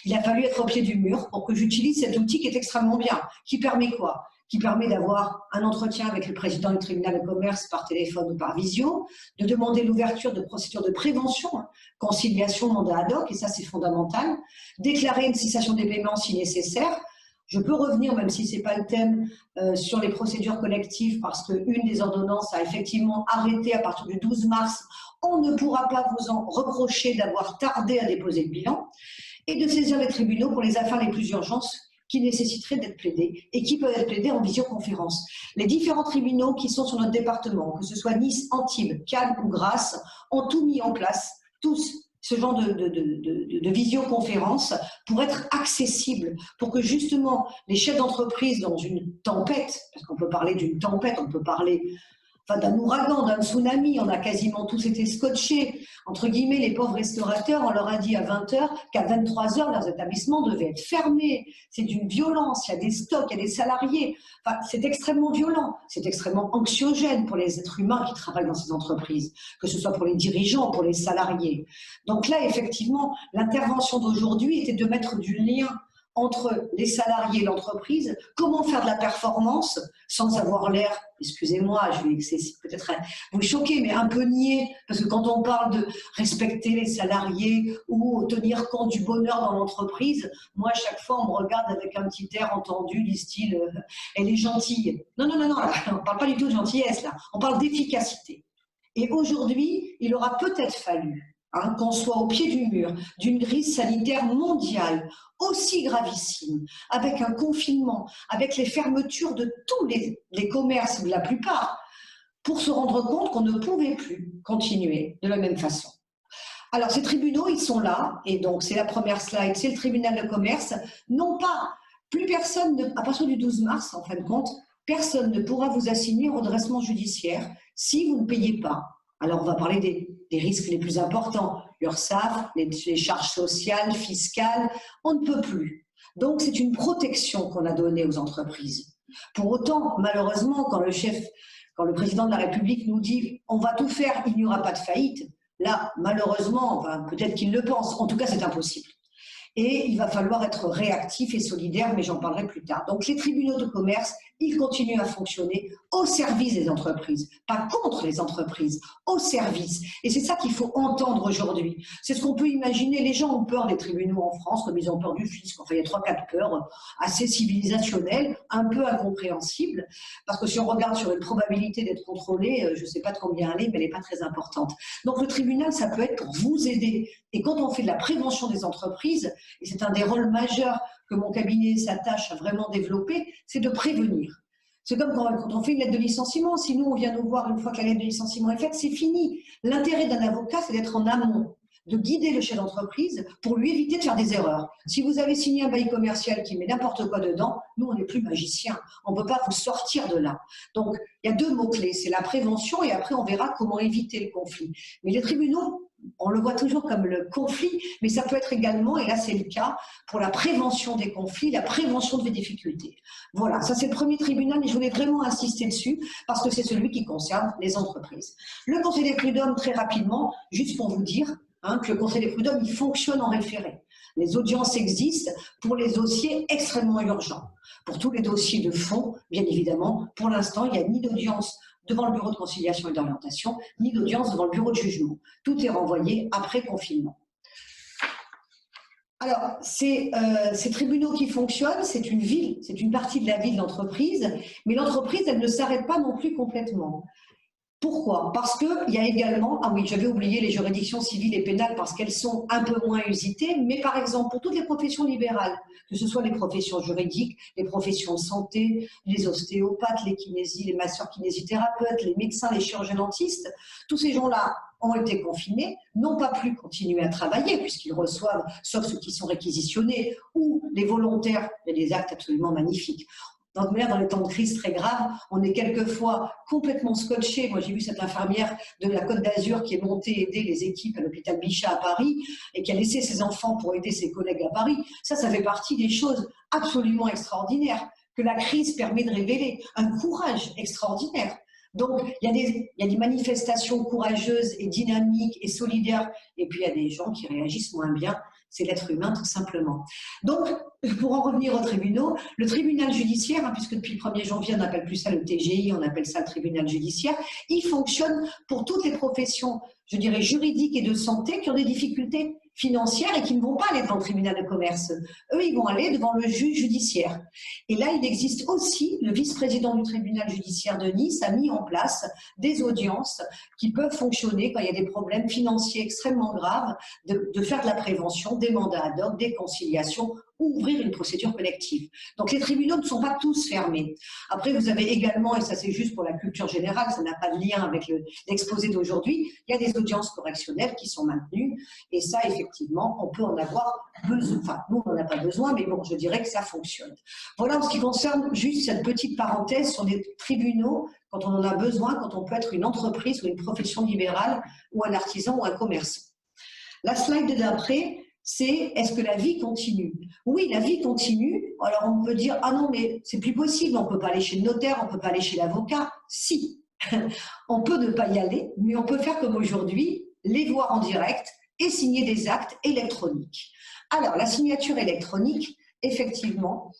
il a fallu être au pied du mur pour que j'utilise cet outil qui est extrêmement bien. Qui permet quoi? Qui permet d'avoir un entretien avec le président du tribunal de commerce par téléphone ou par visio, de demander l'ouverture de procédures de prévention, conciliation, mandat ad hoc, et ça c'est fondamental, déclarer une cessation des paiements si nécessaire. Je peux revenir, même si ce n'est pas le thème, sur les procédures collectives, parce qu'une des ordonnances a effectivement arrêté à partir du 12 mars. On ne pourra pas vous en reprocher d'avoir tardé à déposer le bilan, et de saisir les tribunaux pour les affaires les plus urgentes qui nécessiteraient d'être plaidées et qui peuvent être plaidées en visioconférence. Les différents tribunaux qui sont sur notre département, que ce soit Nice, Antibes, Cannes ou Grasse, ont tout mis en place, tous, ce genre de visioconférence pour être accessible, pour que justement les chefs d'entreprise dans une tempête, parce qu'on peut parler d'une tempête, on peut parler enfin d'un ouragan, d'un tsunami. On a quasiment tous été scotchés. Entre guillemets, les pauvres restaurateurs, on leur a dit à 20h qu'à 23h, leurs établissements devaient être fermés. C'est d'une violence, il y a des stocks, il y a des salariés. Enfin, c'est extrêmement violent, c'est extrêmement anxiogène pour les êtres humains qui travaillent dans ces entreprises, que ce soit pour les dirigeants, pour les salariés. Donc là, effectivement, l'intervention d'aujourd'hui était de mettre du lien entre les salariés et l'entreprise, comment faire de la performance sans avoir l'air, excusez-moi, je vais peut-être vous choquer, mais un peu niais, parce que quand on parle de respecter les salariés ou tenir compte du bonheur dans l'entreprise, moi, à chaque fois, on me regarde avec un petit air entendu du style « elle est gentille ». Non, non, non, non, on ne parle pas du tout de gentillesse, là, on parle d'efficacité. Et aujourd'hui, il aura peut-être fallu qu'on soit au pied du mur d'une crise sanitaire mondiale aussi gravissime, avec un confinement, avec les fermetures de tous les commerces, de la plupart, pour se rendre compte qu'on ne pouvait plus continuer de la même façon. Alors ces tribunaux, ils sont là, et donc c'est la première slide, c'est le tribunal de commerce. Non pas, plus personne, à partir du 12 mars, en fin de compte, personne ne pourra vous assigner au redressement judiciaire si vous ne payez pas. Alors, on va parler des risques les plus importants, l'URSSAF, les charges sociales, fiscales, on ne peut plus. Donc, c'est une protection qu'on a donnée aux entreprises. Pour autant, malheureusement, quand le président de la République nous dit « on va tout faire, il n'y aura pas de faillite », là, malheureusement, enfin, peut-être qu'il le pense, en tout cas, c'est impossible. Et il va falloir être réactif et solidaire, mais j'en parlerai plus tard. Donc, les tribunaux de commerce, ils continuent à fonctionner au service des entreprises, pas contre les entreprises, au service. Et c'est ça qu'il faut entendre aujourd'hui. C'est ce qu'on peut imaginer. Les gens ont peur des tribunaux en France, comme ils ont peur du fisc. Enfin, il y a 3-4 peurs assez civilisationnelles, un peu incompréhensibles, parce que si on regarde sur une probabilité d'être contrôlé, je ne sais pas de combien elle est, mais elle n'est pas très importante. Donc, le tribunal, ça peut être pour vous aider. Et quand on fait de la prévention des entreprises, et c'est un des rôles majeurs que mon cabinet s'attache à vraiment développer, c'est de prévenir. C'est comme quand on fait une lettre de licenciement. Si nous, on vient nous voir une fois que la lettre de licenciement est faite, c'est fini. L'intérêt d'un avocat, c'est d'être en amont, de guider le chef d'entreprise pour lui éviter de faire des erreurs. Si vous avez signé un bail commercial qui met n'importe quoi dedans, nous, on n'est plus magiciens. On ne peut pas vous sortir de là. Donc, il y a deux mots-clés. C'est la prévention et après, on verra comment éviter le conflit. Mais les tribunaux, on le voit toujours comme le conflit, mais ça peut être également, et là c'est le cas, pour la prévention des conflits, la prévention des difficultés. Voilà, ça c'est le premier tribunal et je voulais vraiment insister dessus parce que c'est celui qui concerne les entreprises. Le Conseil des prud'hommes, très rapidement, juste pour vous dire que le Conseil des prud'hommes, il fonctionne en référé. Les audiences existent pour les dossiers extrêmement urgents. Pour tous les dossiers de fond, bien évidemment, pour l'instant, il n'y a ni d'audience devant le bureau de conciliation et d'orientation, ni d'audience devant le bureau de jugement. Tout est renvoyé après confinement. Alors, ces tribunaux qui fonctionnent, c'est une ville, c'est une partie de la vie de l'entreprise, mais l'entreprise, elle ne s'arrête pas non plus complètement. Pourquoi? Parce qu'il y a également, ah oui, j'avais oublié les juridictions civiles et pénales parce qu'elles sont un peu moins usitées, mais par exemple, pour toutes les professions libérales, que ce soit les professions juridiques, les professions de santé, les ostéopathes, les masseurs kinésithérapeutes, les médecins, les chirurgiens dentistes, tous ces gens-là ont été confinés, n'ont pas pu continuer à travailler puisqu'ils reçoivent, sauf ceux qui sont réquisitionnés, ou les volontaires, il y a des actes absolument magnifiques. Dans les temps de crise très graves, on est quelquefois complètement scotché. Moi, j'ai vu cette infirmière de la Côte d'Azur qui est montée aider les équipes à l'hôpital Bichat à Paris et qui a laissé ses enfants pour aider ses collègues à Paris. Ça fait partie des choses absolument extraordinaires que la crise permet de révéler. Un courage extraordinaire. Donc, il y a des manifestations courageuses et dynamiques et solidaires. Et puis, il y a des gens qui réagissent moins bien. C'est l'être humain, tout simplement. Donc, pour en revenir aux tribunaux, le tribunal judiciaire, puisque depuis le 1er janvier, on n'appelle plus ça le TGI, on appelle ça le tribunal judiciaire, il fonctionne pour toutes les professions, je dirais, juridiques et de santé qui ont des difficultés financières et qui ne vont pas aller devant le tribunal de commerce. Eux, ils vont aller devant le juge judiciaire. Et là, il existe aussi, le vice-président du tribunal judiciaire de Nice a mis en place des audiences qui peuvent fonctionner quand il y a des problèmes financiers extrêmement graves, de faire de la prévention, des mandats ad hoc, des conciliations, ou ouvrir une procédure collective. Donc les tribunaux ne sont pas tous fermés. Après, vous avez également, et ça c'est juste pour la culture générale, ça n'a pas de lien avec l'exposé d'aujourd'hui, il y a des audiences correctionnelles qui sont maintenues, et ça effectivement, on peut en avoir besoin. Enfin, nous on n'en a pas besoin, mais bon, je dirais que ça fonctionne. Voilà en ce qui concerne juste cette petite parenthèse sur les tribunaux quand on en a besoin, quand on peut être une entreprise ou une profession libérale ou un artisan ou un commerçant. La slide d'après, c'est est-ce que la vie continue? Oui, la vie continue. Alors on peut dire, ah non, mais c'est plus possible, on ne peut pas aller chez le notaire, on ne peut pas aller chez l'avocat. Si, on peut ne pas y aller, mais on peut faire comme aujourd'hui, les voir en direct et signer des actes électroniques. Alors, la signature électronique, effectivement,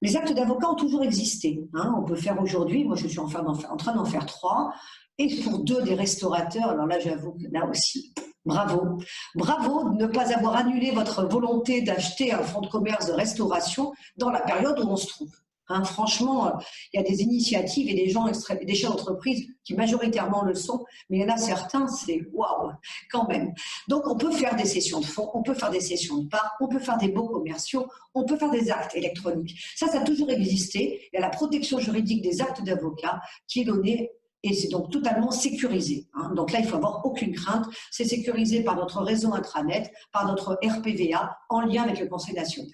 les actes d'avocat ont toujours existé. Hein. On peut faire aujourd'hui, moi je suis en train d'en faire 3, et pour 2 des restaurateurs, alors là j'avoue que là aussi, bravo. Bravo de ne pas avoir annulé votre volonté d'acheter un fonds de commerce de restauration dans la période où on se trouve. Hein, franchement, il y a des initiatives et des gens, des chefs d'entreprise qui majoritairement le sont, mais il y en a certains, c'est waouh, quand même. Donc, on peut faire des sessions de fonds, on peut faire des sessions de parts, on peut faire des baux commerciaux, on peut faire des actes électroniques. Ça a toujours existé. Il y a la protection juridique des actes d'avocat qui est donnée et c'est donc totalement sécurisé. Hein. Donc là, il ne faut avoir aucune crainte. C'est sécurisé par notre réseau intranet, par notre RPVA, en lien avec le Conseil national.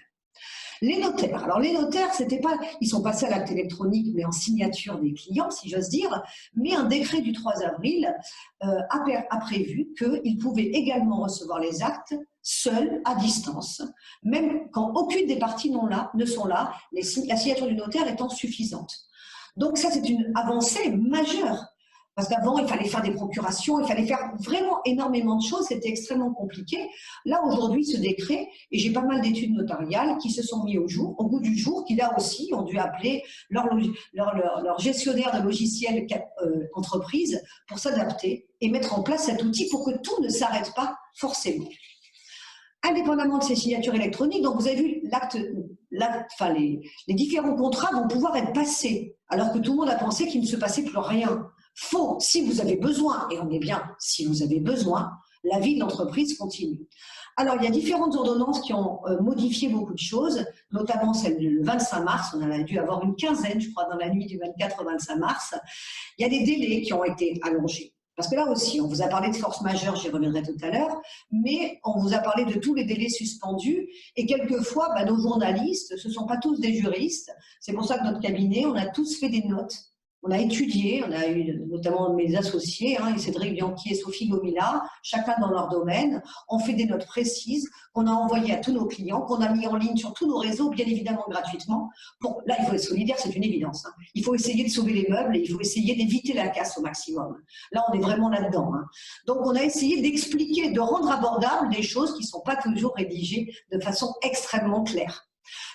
Les notaires. Alors les notaires, ils sont passés à l'acte électronique, mais en signature des clients, si j'ose dire. Mais un décret du 3 avril a prévu qu'ils pouvaient également recevoir les actes seuls, à distance, même quand aucune des parties ne sont là, la signature du notaire étant suffisante. Donc ça, c'est une avancée majeure. Parce qu'avant, il fallait faire des procurations, il fallait faire vraiment énormément de choses, c'était extrêmement compliqué. Là, aujourd'hui, ce décret, et j'ai pas mal d'études notariales qui se sont mis au goût du jour, qui là aussi ont dû appeler leur gestionnaire de logiciels entreprise pour s'adapter et mettre en place cet outil pour que tout ne s'arrête pas forcément. Indépendamment de ces signatures électroniques, donc vous avez vu, les différents contrats vont pouvoir être passés, alors que tout le monde a pensé qu'il ne se passait plus rien. Faux, si vous avez besoin, et on est bien, si vous avez besoin, la vie de l'entreprise continue. Alors, il y a différentes ordonnances qui ont modifié beaucoup de choses, notamment celle du 25 mars, on en a dû avoir une quinzaine, je crois, dans la nuit du 24 au 25 mars. Il y a des délais qui ont été allongés. Parce que là aussi, on vous a parlé de force majeure, j'y reviendrai tout à l'heure, mais on vous a parlé de tous les délais suspendus et quelquefois, nos journalistes, ce ne sont pas tous des juristes, c'est pour ça que notre cabinet, on a tous fait des notes. On a étudié, on a eu notamment mes associés, Cédric Bianchi et Sophie Gomila, chacun dans leur domaine. On fait des notes précises qu'on a envoyées à tous nos clients, qu'on a mis en ligne sur tous nos réseaux, bien évidemment gratuitement. Là, il faut être solidaire, c'est une évidence. Hein. Il faut essayer de sauver les meubles et il faut essayer d'éviter la casse au maximum. Là, on est vraiment là-dedans. Hein. Donc, on a essayé d'expliquer, de rendre abordables des choses qui ne sont pas toujours rédigées de façon extrêmement claire.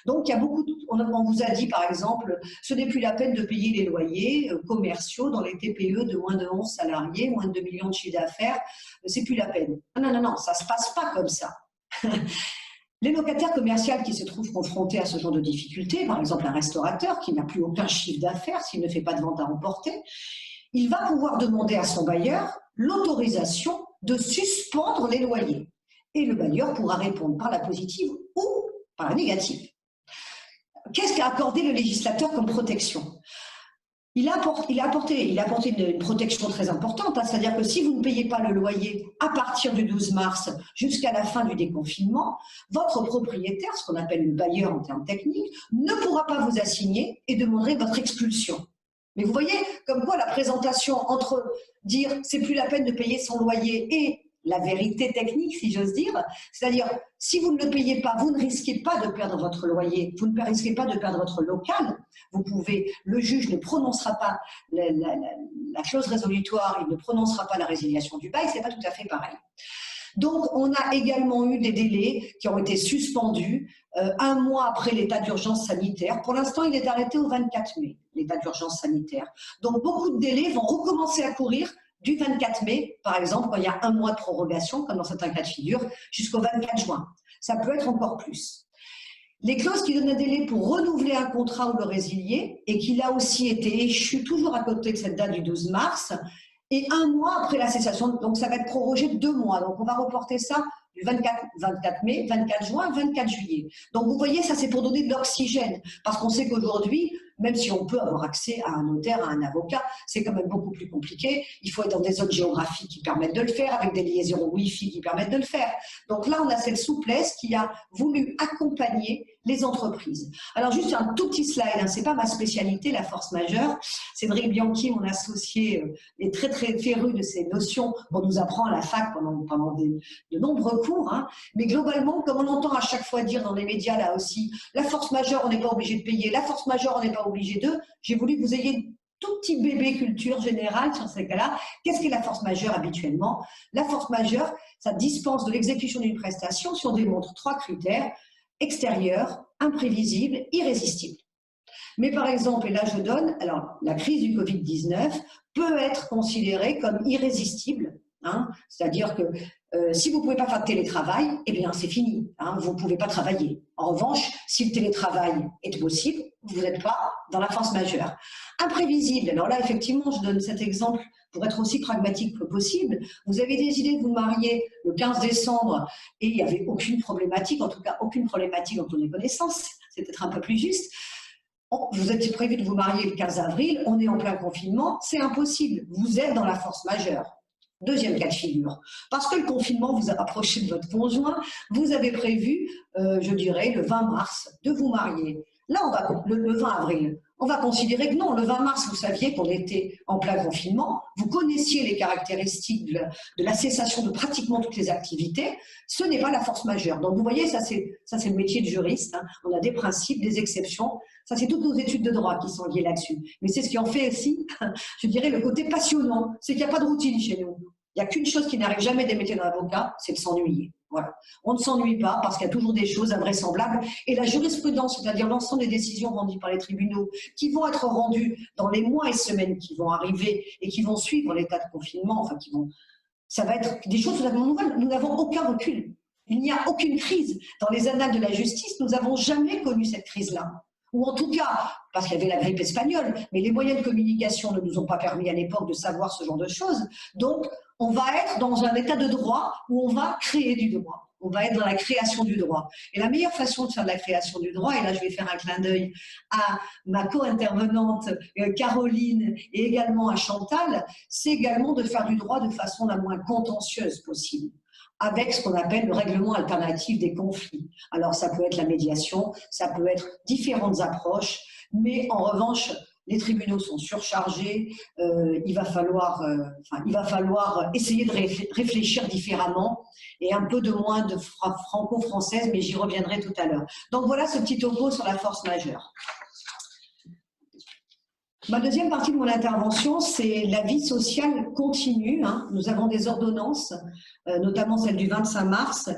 Donc, il y a on vous a dit, par exemple, ce n'est plus la peine de payer les loyers commerciaux dans les TPE de moins de 11 salariés, moins de 2 millions de chiffre d'affaires, c'est plus la peine. Non, ça ne se passe pas comme ça. Les locataires commerciaux qui se trouvent confrontés à ce genre de difficultés, par exemple un restaurateur qui n'a plus aucun chiffre d'affaires s'il ne fait pas de vente à emporter, il va pouvoir demander à son bailleur l'autorisation de suspendre les loyers. Et le bailleur pourra répondre par la positive ou par la négative. Qu'est-ce qu'a accordé le législateur comme protection ? Il a apporté une protection très importante, c'est-à-dire que si vous ne payez pas le loyer à partir du 12 mars jusqu'à la fin du déconfinement, votre propriétaire, ce qu'on appelle le bailleur en termes techniques, ne pourra pas vous assigner et demanderait votre expulsion. Mais vous voyez, comme quoi la présentation entre dire c'est plus la peine de payer son loyer et la vérité technique, si j'ose dire, c'est-à-dire si vous ne le payez pas, vous ne risquez pas de perdre votre loyer, vous ne risquez pas de perdre votre local, le juge ne prononcera pas la clause résolutoire, il ne prononcera pas la résiliation du bail, c'est pas tout à fait pareil. Donc, on a également eu des délais qui ont été suspendus 1 mois après l'état d'urgence sanitaire. Pour l'instant, il est arrêté au 24 mai, l'état d'urgence sanitaire. Donc, beaucoup de délais vont recommencer à courir du 24 mai, par exemple, quand il y a 1 mois de prorogation, comme dans certains cas de figure, jusqu'au 24 juin. Ça peut être encore plus. Les clauses qui donnent un délai pour renouveler un contrat ou le résilier, et qui là aussi été échu toujours à côté de cette date du 12 mars, et 1 mois après la cessation, donc ça va être prorogé de 2 mois. Donc on va reporter ça du 24 mai, 24 juin, 24 juillet. Donc vous voyez, ça c'est pour donner de l'oxygène, parce qu'on sait qu'aujourd'hui, même si on peut avoir accès à un notaire, à un avocat, c'est quand même beaucoup plus compliqué. Il faut être dans des zones géographiques qui permettent de le faire, avec des liaisons Wi-Fi qui permettent de le faire. Donc là, on a cette souplesse qui a voulu accompagner les entreprises. Alors juste un tout petit slide, hein, c'est pas ma spécialité, la force majeure. Cédric Bianchi, mon associé, est très très féru de ces notions qu'on nous apprend à la fac pendant de nombreux cours. Hein. Mais globalement, comme on entend à chaque fois dire dans les médias là aussi, la force majeure, on n'est pas obligé de payer, la force majeure, on n'est pas obligé de, j'ai voulu que vous ayez une tout petit bébé culture générale sur ces cas-là. Qu'est-ce qu'est la force majeure habituellement? La force majeure, ça dispense de l'exécution d'une prestation si on démontre 3 critères: extérieur, imprévisible, irrésistible. Mais par exemple, et là je donne, alors la crise du Covid-19 peut être considérée comme irrésistible, hein, c'est-à-dire que si vous ne pouvez pas faire de télétravail, eh bien c'est fini, hein, vous ne pouvez pas travailler. En revanche, si le télétravail est possible, vous n'êtes pas dans la force majeure. Imprévisible, alors là effectivement je donne cet exemple pour être aussi pragmatique que possible. Vous avez décidé de vous marier le 15 décembre et il n'y avait aucune problématique, en tout cas aucune problématique dont on ait connaissance, c'est peut-être un peu plus juste. Vous étiez prévu de vous marier le 15 avril, on est en plein confinement, c'est impossible, vous êtes dans la force majeure. Deuxième cas de figure, parce que le confinement vous a rapproché de votre conjoint, vous avez prévu, je dirais, le 20 mars de vous marier. Là, le 20 avril, on va considérer que non, le 20 mars, vous saviez qu'on était en plein confinement, vous connaissiez les caractéristiques de la cessation de pratiquement toutes les activités, ce n'est pas la force majeure. Donc vous voyez, ça c'est le métier de juriste, hein. On a des principes, des exceptions, ça c'est toutes nos études de droit qui sont liées là-dessus. Mais c'est ce qui en fait aussi, je dirais, le côté passionnant, c'est qu'il n'y a pas de routine chez nous. Il n'y a qu'une chose qui n'arrive jamais des métiers d'un avocat, c'est de s'ennuyer. Voilà. On ne s'ennuie pas parce qu'il y a toujours des choses invraisemblables. Et la jurisprudence, c'est-à-dire l'ensemble des décisions rendues par les tribunaux, qui vont être rendues dans les mois et semaines qui vont arriver et qui vont suivre l'état de confinement, enfin ça va être des choses totalement nouvelles. Nous n'avons aucun recul. Il n'y a aucune crise. Dans les annales de la justice, nous n'avons jamais connu cette crise-là. Ou en tout cas, parce qu'il y avait la grippe espagnole, mais les moyens de communication ne nous ont pas permis à l'époque de savoir ce genre de choses. Donc, on va être dans un état de droit où on va créer du droit. On va être dans la création du droit. Et la meilleure façon de faire de la création du droit, et là je vais faire un clin d'œil à ma co-intervenante Caroline et également à Chantal, c'est également de faire du droit de façon la moins contentieuse possible, avec ce qu'on appelle le règlement alternatif des conflits. Alors ça peut être la médiation, ça peut être différentes approches, mais en revanche, les tribunaux sont surchargés, il va falloir essayer de réfléchir différemment et un peu de moins de franco-française, mais j'y reviendrai tout à l'heure. Donc voilà ce petit topo sur la force majeure. Ma deuxième partie de mon intervention, c'est la vie sociale continue. Hein. Nous avons des ordonnances, notamment celle du 25 mars,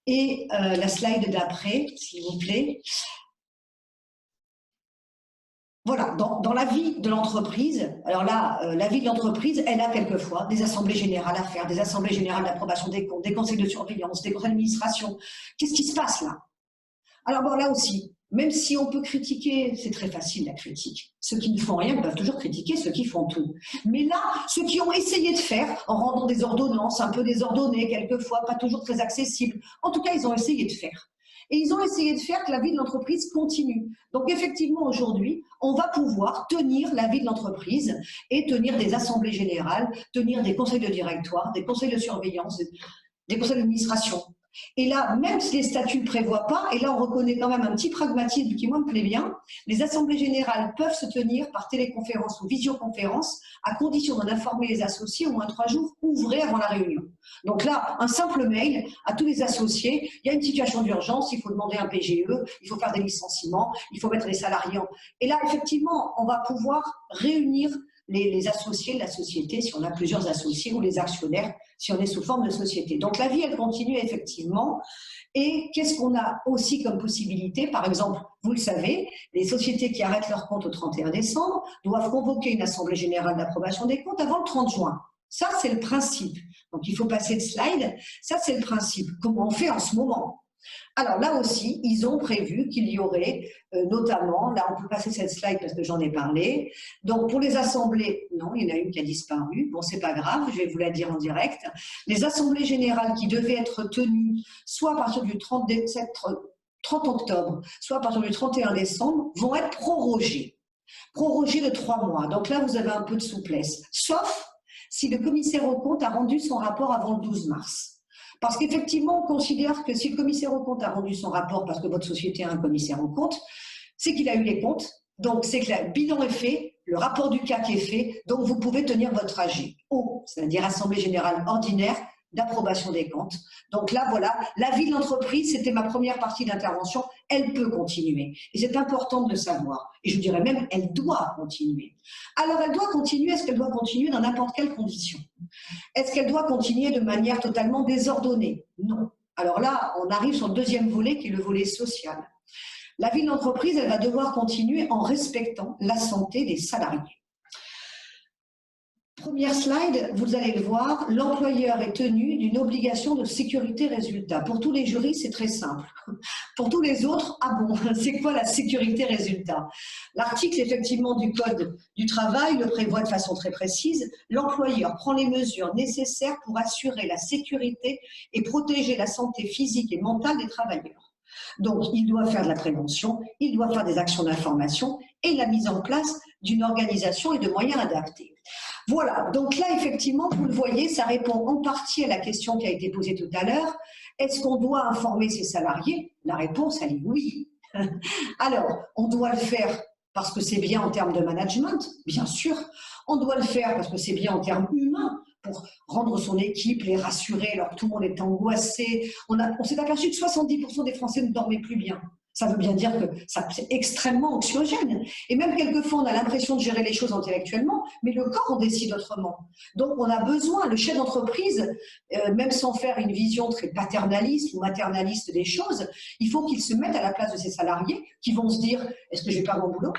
et la slide d'après, s'il vous plaît. Voilà, dans la vie de l'entreprise, alors là, la vie de l'entreprise, elle a quelquefois des assemblées générales à faire, des assemblées générales d'approbation des comptes, des conseils de surveillance, des conseils d'administration. Qu'est-ce qui se passe là? Alors bon, là aussi, même si on peut critiquer, c'est très facile la critique. Ceux qui ne font rien peuvent toujours critiquer ceux qui font tout. Mais là, ceux qui ont essayé de faire, en rendant des ordonnances un peu désordonnées, quelquefois pas toujours très accessibles, en tout cas, ils ont essayé de faire. Et ils ont essayé de faire que la vie de l'entreprise continue. Donc effectivement, aujourd'hui, on va pouvoir tenir la vie de l'entreprise et tenir des assemblées générales, tenir des conseils de directoire, des conseils de surveillance, des conseils d'administration. Et là, même si les statuts ne prévoient pas, et là on reconnaît quand même un petit pragmatisme qui moi me plaît bien, les assemblées générales peuvent se tenir par téléconférence ou visioconférence à condition d'en informer les associés au moins 3 jours ouvrés avant la réunion. Donc là, un simple mail à tous les associés, il y a une situation d'urgence, il faut demander un PGE, il faut faire des licenciements, il faut mettre les salariés en... Et là, effectivement, on va pouvoir réunir les associés de la société, si on a plusieurs associés, ou les actionnaires, si on est sous forme de société. Donc la vie, elle continue effectivement. Et qu'est-ce qu'on a aussi comme possibilité? Par exemple, vous le savez, les sociétés qui arrêtent leur compte au 31 décembre doivent convoquer une assemblée générale d'approbation des comptes avant le 30 juin. Ça, c'est le principe. Donc il faut passer le slide. Ça, c'est le principe. Comment on fait en ce moment? Alors là aussi, ils ont prévu qu'il y aurait notamment, là on peut passer cette slide parce que j'en ai parlé, donc pour les assemblées, non, il y en a une qui a disparu, bon c'est pas grave, je vais vous la dire en direct, les assemblées générales qui devaient être tenues soit à partir du 30 octobre, soit à partir du 31 décembre, vont être prorogées de 3 mois, donc là vous avez un peu de souplesse, sauf si le commissaire aux comptes a rendu son rapport avant le 12 mars. Parce qu'effectivement, on considère que si le commissaire aux comptes a rendu son rapport parce que votre société a un commissaire aux comptes, c'est qu'il a eu les comptes, donc c'est que le bilan est fait, le rapport du CAC est fait, donc vous pouvez tenir votre AGO, c'est-à-dire Assemblée Générale Ordinaire d'approbation des comptes. Donc là, voilà, la vie de l'entreprise, c'était ma première partie d'intervention, elle peut continuer. Et c'est important de le savoir. Et je dirais même, elle doit continuer. Alors, elle doit continuer, est-ce qu'elle doit continuer dans n'importe quelle condition? Est-ce qu'elle doit continuer de manière totalement désordonnée? Non. Alors là, on arrive sur le deuxième volet, qui est le volet social. La vie de l'entreprise, elle va devoir continuer en respectant la santé des salariés. Première slide, vous allez le voir, l'employeur est tenu d'une obligation de sécurité résultat. Pour tous les jurys, c'est très simple. Pour tous les autres, ah bon, c'est quoi la sécurité résultat? L'article, effectivement, du Code du travail le prévoit de façon très précise. L'employeur prend les mesures nécessaires pour assurer la sécurité et protéger la santé physique et mentale des travailleurs. Donc, il doit faire de la prévention, il doit faire des actions d'information et la mise en place d'une organisation et de moyens adaptés. Voilà, donc là, effectivement, vous le voyez, ça répond en partie à la question qui a été posée tout à l'heure. Est-ce qu'on doit informer ses salariés? La réponse, elle est oui. Alors, on doit le faire parce que c'est bien en termes de management, bien sûr. On doit le faire parce que c'est bien en termes humains, pour rendre son équipe, les rassurer alors que tout le monde est angoissé. On s'est aperçu que 70% des Français ne dormaient plus bien. Ça veut bien dire que c'est extrêmement anxiogène. Et même quelquefois, on a l'impression de gérer les choses intellectuellement, mais le corps en décide autrement. Donc, on a besoin, le chef d'entreprise, même sans faire une vision très paternaliste ou maternaliste des choses, il faut qu'il se mette à la place de ses salariés qui vont se dire « Est-ce que je vais perdre mon boulot ?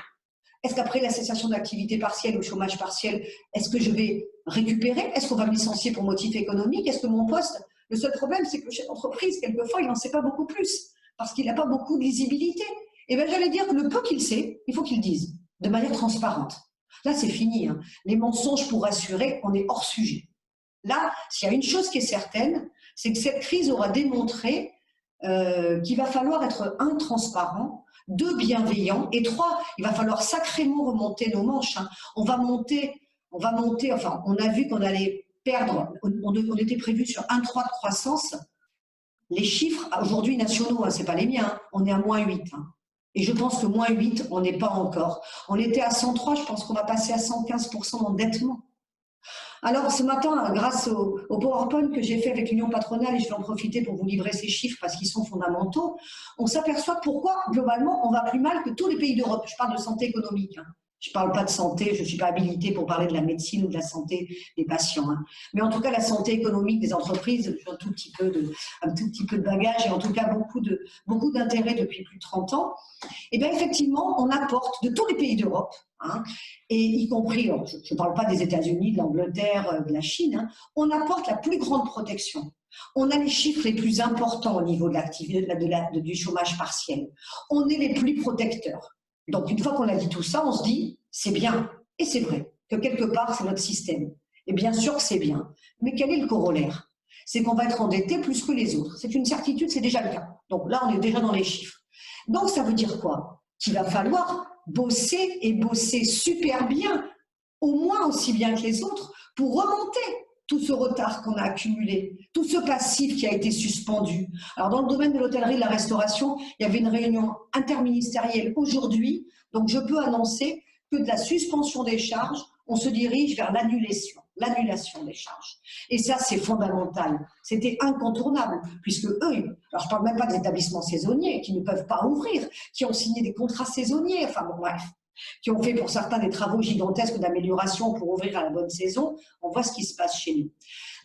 Est-ce qu'après la cessation d'activité partielle ou chômage partiel, est-ce que je vais récupérer? Est-ce qu'on va me licencier pour motif économique? Est-ce que mon poste… » Le seul problème, c'est que le chef d'entreprise, quelquefois, il n'en sait pas beaucoup plus, parce qu'il n'a pas beaucoup de visibilité. Et bien, j'allais dire que le peu qu'il sait, il faut qu'il le dise, de manière transparente. Là, c'est fini. Hein. Les mensonges pour rassurer, on est hors sujet. Là, s'il y a une chose qui est certaine, c'est que cette crise aura démontré qu'il va falloir être intransparent, 2, bienveillant, et 3, il va falloir sacrément remonter nos manches. Hein. On va monter, enfin, on a vu qu'on allait perdre, on était prévu sur 1,3 de croissance. Les chiffres, aujourd'hui nationaux, hein, ce n'est pas les miens, hein, on est à -8. Hein. Et je pense que -8, on n'est pas encore. On était à 103, je pense qu'on va passer à 115% d'endettement. Alors ce matin, grâce au PowerPoint que j'ai fait avec l'Union patronale, et je vais en profiter pour vous livrer ces chiffres parce qu'ils sont fondamentaux, on s'aperçoit pourquoi globalement on va plus mal que tous les pays d'Europe. Je parle de santé économique. Hein. Je ne parle pas de santé, je ne suis pas habilitée pour parler de la médecine ou de la santé des patients. Hein. Mais en tout cas, la santé économique des entreprises, j'ai un tout petit peu de bagage et en tout cas beaucoup d'intérêt depuis plus de 30 ans. Et bien effectivement, on apporte de tous les pays d'Europe, hein, et y compris, je ne parle pas des États-Unis, de l'Angleterre, de la Chine, hein, on apporte la plus grande protection. On a les chiffres les plus importants au niveau de l'activité du chômage partiel. On est les plus protecteurs. Donc, une fois qu'on a dit tout ça, on se dit, c'est bien, et c'est vrai, que quelque part, c'est notre système. Et bien sûr que c'est bien. Mais quel est le corollaire? C'est qu'on va être endetté plus que les autres. C'est une certitude, c'est déjà le cas. Donc là, on est déjà dans les chiffres. Donc, ça veut dire quoi? Qu'il va falloir bosser et bosser super bien, au moins aussi bien que les autres, pour remonter tout ce retard qu'on a accumulé, tout ce passif qui a été suspendu. Alors, dans le domaine de l'hôtellerie et de la restauration, il y avait une réunion interministérielle aujourd'hui, donc je peux annoncer que de la suspension des charges, on se dirige vers l'annulation des charges. Et ça, c'est fondamental. C'était incontournable, puisque eux, alors je ne parle même pas des établissements saisonniers qui ne peuvent pas ouvrir, qui ont signé des contrats saisonniers, enfin bon, bref, qui ont fait pour certains des travaux gigantesques d'amélioration pour ouvrir à la bonne saison. On voit ce qui se passe chez nous.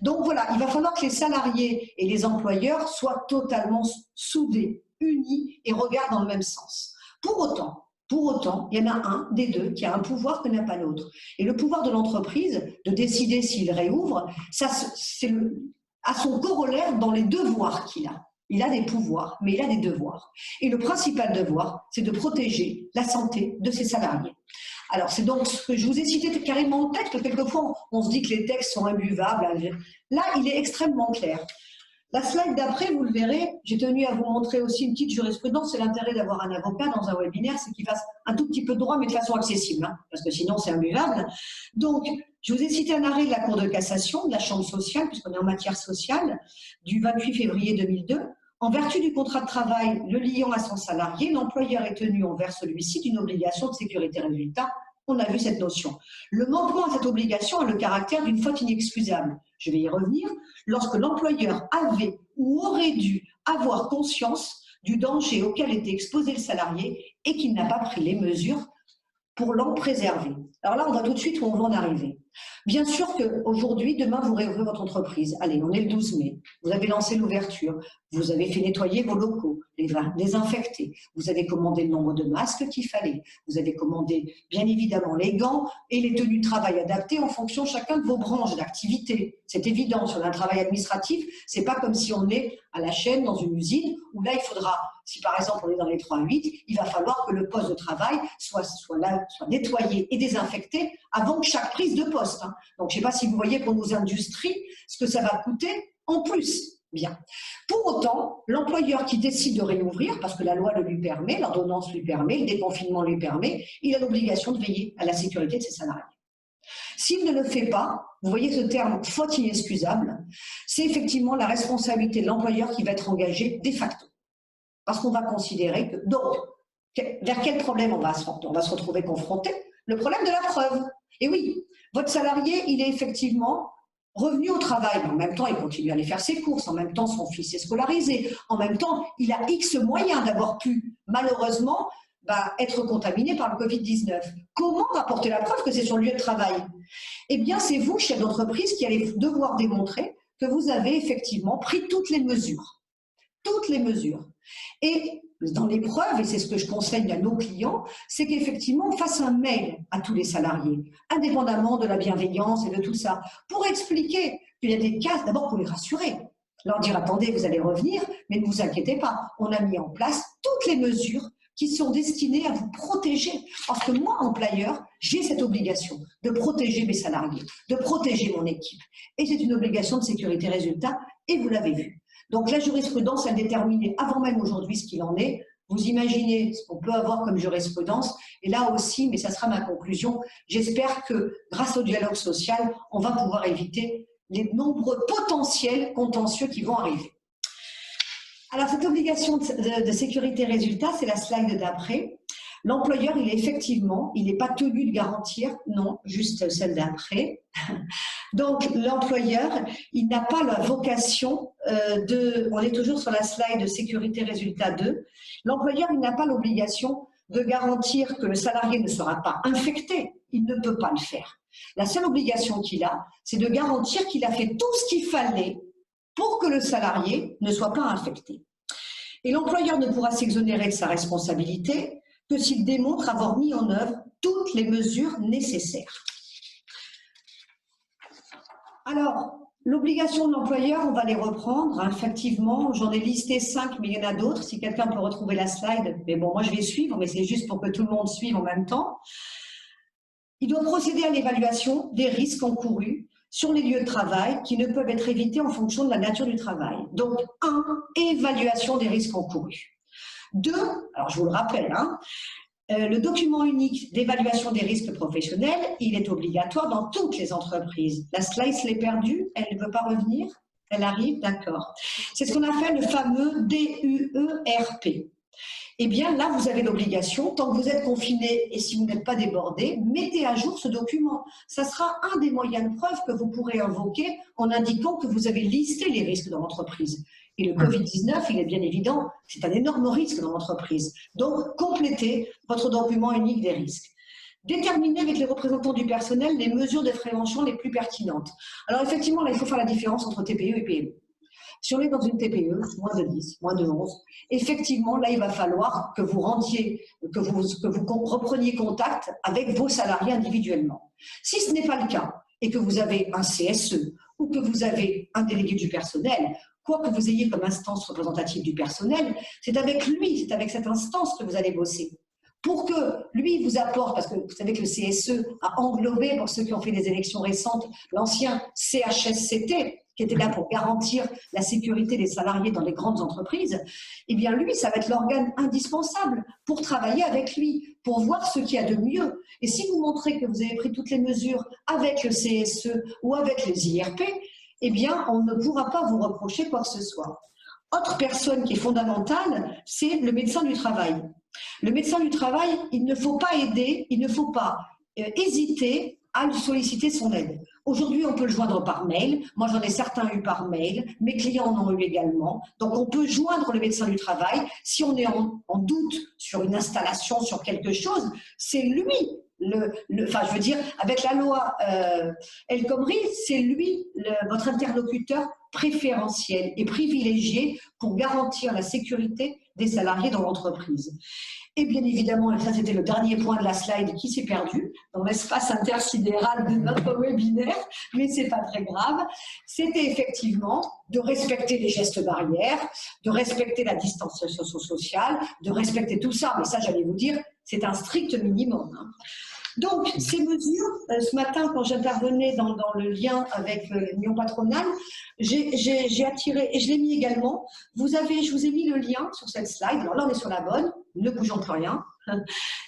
Donc voilà, il va falloir que les salariés et les employeurs soient totalement soudés, unis et regardent dans le même sens. Pour autant, il y en a un des deux qui a un pouvoir que n'a pas l'autre. Et le pouvoir de l'entreprise de décider s'il réouvre, ça, c'est à son corollaire dans les devoirs qu'il a. Il a des pouvoirs, mais il a des devoirs. Et le principal devoir, c'est de protéger la santé de ses salariés. Alors, c'est donc ce que je vous ai cité carrément en texte, parce que quelquefois, on se dit que les textes sont imbuvables. Là, il est extrêmement clair. La slide d'après, vous le verrez, j'ai tenu à vous montrer aussi une petite jurisprudence. C'est l'intérêt d'avoir un avocat dans un webinaire, c'est qu'il fasse un tout petit peu de droit, mais de façon accessible, hein, parce que sinon, c'est imbuvable. Donc, Je vous ai cité un arrêt de la Cour de cassation, de la Chambre sociale, puisqu'on est en matière sociale, du 28 février 2002. En vertu du contrat de travail le liant à son salarié, l'employeur est tenu envers celui-ci d'une obligation de sécurité résultat. On a vu cette notion. Le manquement à cette obligation a le caractère d'une faute inexcusable. Je vais y revenir. Lorsque l'employeur avait ou aurait dû avoir conscience du danger auquel était exposé le salarié et qu'il n'a pas pris les mesures pour l'en préserver. Alors là, on va tout de suite où on veut en arriver. Bien sûr qu'aujourd'hui, demain, vous réouvrez votre entreprise. Allez, on est le 12 mai. Vous avez lancé l'ouverture. Vous avez fait nettoyer vos locaux, les désinfecter. Vous avez commandé le nombre de masques qu'il fallait. Vous avez commandé, bien évidemment, les gants et les tenues de travail adaptées en fonction chacun de vos branches d'activité. C'est évident, sur un travail administratif, c'est pas comme si on est à la chaîne dans une usine où là, il faudra, si par exemple on est dans les 3-8, il va falloir que le poste de travail soit nettoyé et désinfecté avant que chaque prise de poste. Donc, je ne sais pas si vous voyez pour nos industries ce que ça va coûter en plus. Bien. Pour autant, l'employeur qui décide de réouvrir, parce que la loi le lui permet, l'ordonnance lui permet, le déconfinement lui permet, il a l'obligation de veiller à la sécurité de ses salariés. S'il ne le fait pas, vous voyez ce terme faute inexcusable, c'est effectivement la responsabilité de l'employeur qui va être engagée de facto. Parce qu'on va considérer que, donc, vers quel problème on va se retrouver confronté? Le problème de la preuve. Et oui, votre salarié, il est effectivement revenu au travail, mais en même temps, il continue à aller faire ses courses, en même temps, son fils est scolarisé, en même temps, il a X moyens d'avoir pu, malheureusement, être contaminé par le Covid-19. Comment rapporter la preuve que c'est sur le lieu de travail? Eh bien, c'est vous, chef d'entreprise, qui allez devoir démontrer que vous avez effectivement pris toutes les mesures. Toutes les mesures. Et dans les preuves, et c'est ce que je conseille à nos clients, c'est qu'effectivement, on fasse un mail à tous les salariés, indépendamment de la bienveillance et de tout ça, pour expliquer qu'il y a des cas, d'abord pour les rassurer, leur dire, attendez, vous allez revenir, mais ne vous inquiétez pas, on a mis en place toutes les mesures qui sont destinées à vous protéger. Parce que moi, employeur, j'ai cette obligation de protéger mes salariés, de protéger mon équipe. Et c'est une obligation de sécurité résultat, et vous l'avez vu. Donc la jurisprudence a déterminé avant même aujourd'hui ce qu'il en est. Vous imaginez ce qu'on peut avoir comme jurisprudence. Et là aussi, mais ça sera ma conclusion, j'espère que grâce au dialogue social, on va pouvoir éviter les nombreux potentiels contentieux qui vont arriver. Alors cette obligation de sécurité résultat, c'est la slide d'après. L'employeur, il n'est pas tenu de garantir, non, juste celle d'après. Donc, l'employeur, il n'a pas la vocation on est toujours sur la slide de sécurité résultat 2, l'employeur, il n'a pas l'obligation de garantir que le salarié ne sera pas infecté, il ne peut pas le faire. La seule obligation qu'il a, c'est de garantir qu'il a fait tout ce qu'il fallait pour que le salarié ne soit pas infecté. Et l'employeur ne pourra s'exonérer de sa responsabilité que s'il démontre avoir mis en œuvre toutes les mesures nécessaires. Alors, l'obligation de l'employeur, on va les reprendre. Effectivement, j'en ai listé 5, mais il y en a d'autres. Si quelqu'un peut retrouver la slide, mais bon, moi je vais suivre, mais c'est juste pour que tout le monde suive en même temps. Il doit procéder à l'évaluation des risques encourus sur les lieux de travail qui ne peuvent être évités en fonction de la nature du travail. Donc, 1, évaluation des risques encourus. 2, alors je vous le rappelle, le document unique d'évaluation des risques professionnels, il est obligatoire dans toutes les entreprises. La slide, je l'ai perdue, elle ne veut pas revenir, elle arrive, d'accord. C'est ce qu'on appelle le fameux DUERP. Eh bien là, vous avez l'obligation, tant que vous êtes confiné et si vous n'êtes pas débordé, mettez à jour ce document. Ça sera un des moyens de preuve que vous pourrez invoquer en indiquant que vous avez listé les risques dans l'entreprise. Et le Covid-19, il est bien évident, c'est un énorme risque dans l'entreprise. Donc, complétez votre document unique des risques. Déterminez avec les représentants du personnel les mesures de prévention les plus pertinentes. Alors, effectivement, là, il faut faire la différence entre TPE et PME. Si on est dans une TPE, moins de 10, moins de 11, effectivement, là, il va falloir que vous repreniez contact avec vos salariés individuellement. Si ce n'est pas le cas et que vous avez un CSE ou que vous avez un délégué du personnel, quoi que vous ayez comme instance représentative du personnel, c'est avec lui, c'est avec cette instance que vous allez bosser. Pour que lui vous apporte, parce que vous savez que le CSE a englobé, pour ceux qui ont fait des élections récentes, l'ancien CHSCT, qui était là pour garantir la sécurité des salariés dans les grandes entreprises, eh bien lui, ça va être l'organe indispensable pour travailler avec lui, pour voir ce qu'il y a de mieux. Et si vous montrez que vous avez pris toutes les mesures avec le CSE ou avec les IRP, eh bien, on ne pourra pas vous reprocher quoi que ce soit. Autre personne qui est fondamentale, c'est le médecin du travail. Le médecin du travail, il ne faut pas aider, il ne faut pas hésiter à lui solliciter son aide. Aujourd'hui, on peut le joindre par mail. Moi, j'en ai certains eu par mail. Mes clients en ont eu également. Donc, on peut joindre le médecin du travail. Si on est en doute sur une installation, sur quelque chose, c'est lui. Enfin, je veux dire, avec la loi El Khomri, c'est lui votre interlocuteur préférentiel et privilégié pour garantir la sécurité des salariés dans l'entreprise. Et bien évidemment, et ça c'était le dernier point de la slide qui s'est perdu dans l'espace intersidéral de notre webinaire, mais c'est pas très grave, c'était effectivement de respecter les gestes barrières, de respecter la distanciation sociale, de respecter tout ça, mais ça j'allais vous dire, c'est un strict minimum. Hein. Donc, ces mesures, ce matin, quand j'intervenais dans le lien avec l'Union patronale, j'ai attiré, et je l'ai mis également, je vous ai mis le lien sur cette slide, alors là on est sur la bonne, ne bougeons plus rien.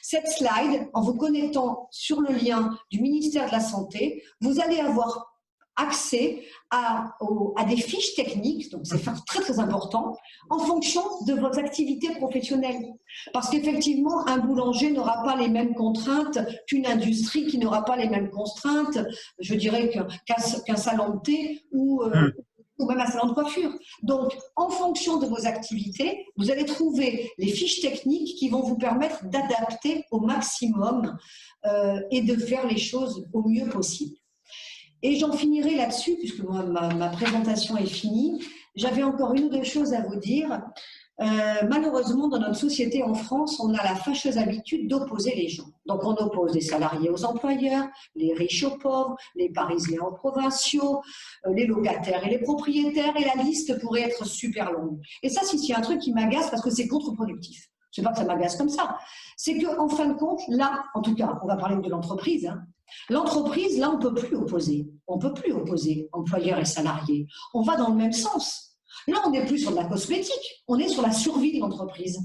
Cette slide, en vous connectant sur le lien du ministère de la Santé, vous allez avoir accès à des fiches techniques, donc c'est très très important, en fonction de vos activités professionnelles. Parce qu'effectivement, un boulanger n'aura pas les mêmes contraintes qu'une industrie qui n'aura pas les mêmes contraintes, je dirais qu'un salon de thé ou même un salon de coiffure. Donc, en fonction de vos activités, vous allez trouver les fiches techniques qui vont vous permettre d'adapter au maximum et de faire les choses au mieux possible. Et j'en finirai là-dessus, puisque moi, ma présentation est finie. J'avais encore une ou deux choses à vous dire. Malheureusement, dans notre société en France, on a la fâcheuse habitude d'opposer les gens. Donc, on oppose les salariés aux employeurs, les riches aux pauvres, les Parisiens aux provinciaux, les locataires et les propriétaires, et la liste pourrait être super longue. Et ça, c'est un truc qui m'agace parce que c'est contre-productif. Je ne sais pas que ça m'agace comme ça. C'est qu'en fin de compte, là, en tout cas, on va parler de l'entreprise, hein. L'entreprise, là, on ne peut plus opposer. On ne peut plus opposer employeurs et salariés. On va dans le même sens. Là, on n'est plus sur de la cosmétique, on est sur la survie de l'entreprise.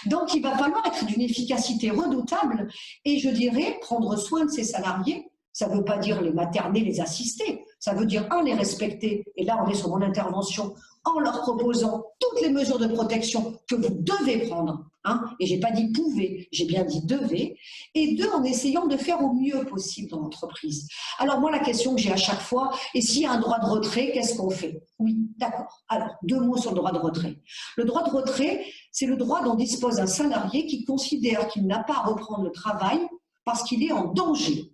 Donc, il va falloir être d'une efficacité redoutable et, je dirais, prendre soin de ses salariés. Ça ne veut pas dire les materner, les assister. Ça veut dire, les respecter. Et là, on est sur mon intervention en leur proposant toutes les mesures de protection que vous devez prendre. Hein, et je n'ai pas dit pouvez, j'ai bien dit devez. Et deux, en essayant de faire au mieux possible dans l'entreprise. Alors moi, la question que j'ai à chaque fois, et s'il y a un droit de retrait, qu'est-ce qu'on fait? Oui, d'accord. Alors, 2 mots sur le droit de retrait. Le droit de retrait, c'est le droit dont dispose un salarié qui considère qu'il n'a pas à reprendre le travail parce qu'il est en danger.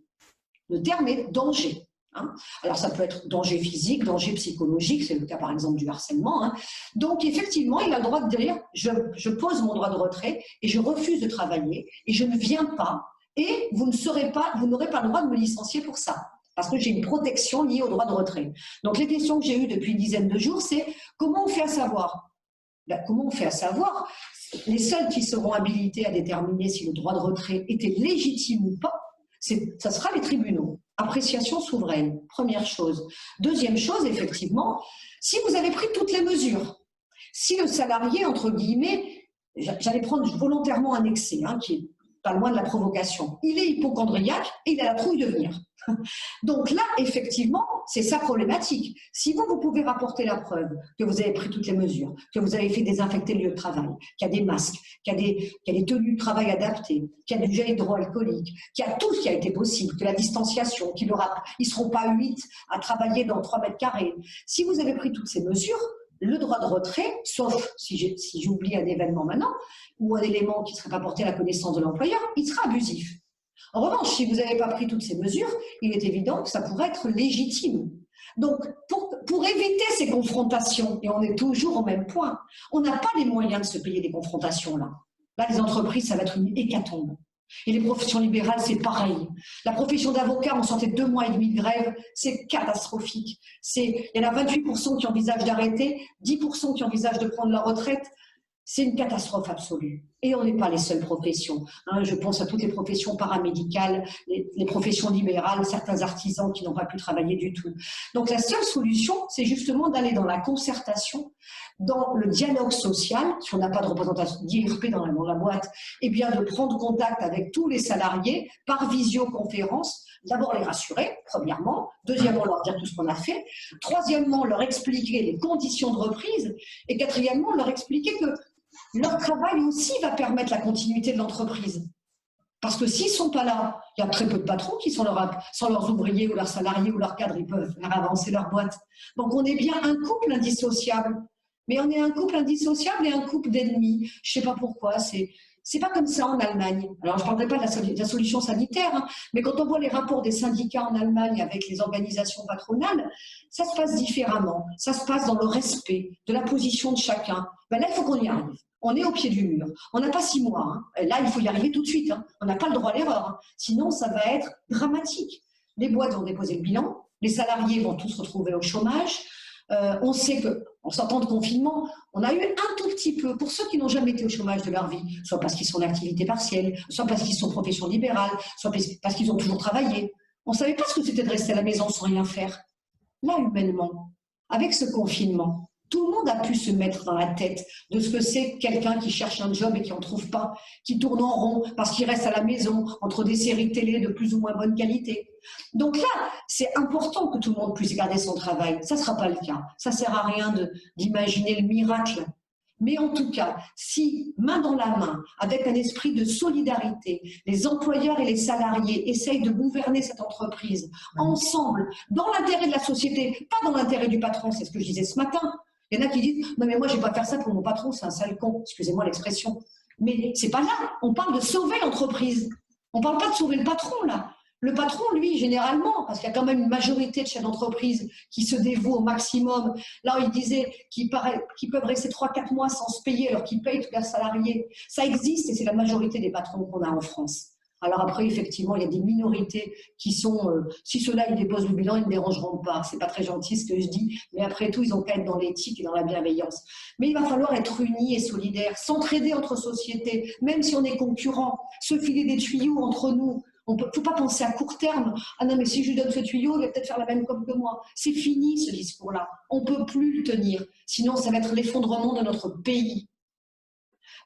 Le terme est danger. Hein. Alors ça peut être danger physique, danger psychologique, c'est le cas par exemple du harcèlement. Hein. Donc effectivement, il a le droit de dire je pose mon droit de retrait et je refuse de travailler et je ne viens pas et vous n'aurez pas le droit de me licencier pour ça parce que j'ai une protection liée au droit de retrait. Donc les questions que j'ai eues depuis une dizaine de jours, c'est comment on fait à savoir? Comment on fait à savoir? Les seuls qui seront habilités à déterminer si le droit de retrait était légitime ou pas, ça sera les tribunaux. Appréciation souveraine, première chose. Deuxième chose, effectivement, si vous avez pris toutes les mesures, si le salarié, entre guillemets, j'allais prendre volontairement un excès, hein, qui est pas loin de la provocation, il est hypocondriaque et il a la trouille de venir. Donc là, effectivement, c'est sa problématique. Si vous pouvez rapporter la preuve que vous avez pris toutes les mesures, que vous avez fait désinfecter le lieu de travail, qu'il y a des masques, qu'il y a des tenues de travail adaptées, qu'il y a du gel hydroalcoolique, qu'il y a tout ce qui a été possible, que la distanciation, qu'ils ne seront pas 8 à travailler dans 3 mètres carrés. Si vous avez pris toutes ces mesures, le droit de retrait, sauf si j'oublie un événement maintenant, ou un élément qui ne serait pas porté à la connaissance de l'employeur, il sera abusif. En revanche, si vous n'avez pas pris toutes ces mesures, il est évident que ça pourrait être légitime. Donc, pour éviter ces confrontations, et on est toujours au même point, on n'a pas les moyens de se payer des confrontations là. Là, les entreprises, ça va être une hécatombe. Et les professions libérales, c'est pareil. La profession d'avocat, on sortait 2 mois et demi de grève, c'est catastrophique. Il y en a 28% qui envisagent d'arrêter, 10% qui envisagent de prendre leur retraite. C'est une catastrophe absolue. Et on n'est pas les seules professions. Hein. Je pense à toutes les professions paramédicales, les professions libérales, certains artisans qui n'ont pas pu travailler du tout. Donc la seule solution, c'est justement d'aller dans la concertation, dans le dialogue social, si on n'a pas de représentation d'IRP dans la boîte, et bien de prendre contact avec tous les salariés par visioconférence, d'abord les rassurer, premièrement, deuxièmement leur dire tout ce qu'on a fait, troisièmement leur expliquer les conditions de reprise, et quatrièmement leur expliquer que leur travail aussi va permettre la continuité de l'entreprise. Parce que s'ils ne sont pas là, il y a très peu de patrons qui sont sans leurs ouvriers ou leurs salariés ou leurs cadres, ils peuvent faire avancer leur boîte. Donc on est bien un couple indissociable. Mais on est un couple indissociable et un couple d'ennemis. Je ne sais pas pourquoi, c'est pas comme ça en Allemagne. Alors je ne parlerai pas de la solution sanitaire, hein, mais quand on voit les rapports des syndicats en Allemagne avec les organisations patronales, ça se passe différemment. Ça se passe dans le respect de la position de chacun. Ben là, il faut qu'on y arrive. On est au pied du mur. On n'a pas 6 mois. Hein. Et là, il faut y arriver tout de suite. Hein. On n'a pas le droit à l'erreur. Hein. Sinon, ça va être dramatique. Les boîtes vont déposer le bilan. Les salariés vont tous se retrouver au chômage. On sait qu'en sortant de confinement, on a eu un tout petit peu, pour ceux qui n'ont jamais été au chômage de leur vie, soit parce qu'ils sont en activité partielle, soit parce qu'ils sont en profession libérale, soit parce qu'ils ont toujours travaillé. On ne savait pas ce que c'était de rester à la maison sans rien faire. Là, humainement, avec ce confinement, tout le monde a pu se mettre dans la tête de ce que c'est quelqu'un qui cherche un job et qui n'en trouve pas, qui tourne en rond parce qu'il reste à la maison entre des séries télé de plus ou moins bonne qualité. Donc là, c'est important que tout le monde puisse garder son travail. Ça ne sera pas le cas. Ça ne sert à rien d'imaginer le miracle. Mais en tout cas, si, main dans la main, avec un esprit de solidarité, les employeurs et les salariés essayent de gouverner cette entreprise ensemble, dans l'intérêt de la société, pas dans l'intérêt du patron, c'est ce que je disais ce matin. Il y en a qui disent « Non mais moi je ne vais pas faire ça pour mon patron, c'est un sale con », excusez-moi l'expression. Mais c'est pas là, on parle de sauver l'entreprise. On ne parle pas de sauver le patron là. Le patron, lui, généralement, parce qu'il y a quand même une majorité de chefs d'entreprise qui se dévouent au maximum. Là, il disait qu'ils peuvent rester 3-4 mois sans se payer alors qu'ils payent tous leurs salariés. Ça existe et c'est la majorité des patrons qu'on a en France. Alors après, effectivement, il y a des minorités qui sont, si ceux-là, ils déposent le bilan, ils ne dérangeront pas. C'est pas très gentil ce que je dis, mais après tout, ils ont qu'à être dans l'éthique et dans la bienveillance. Mais il va falloir être unis et solidaires, s'entraider entre sociétés, même si on est concurrents, se filer des tuyaux entre nous. On ne faut pas penser à court terme. Ah non, mais si je lui donne ce tuyau, il va peut-être faire la même com que moi. C'est fini ce discours-là. On ne peut plus le tenir. Sinon, ça va être l'effondrement de notre pays.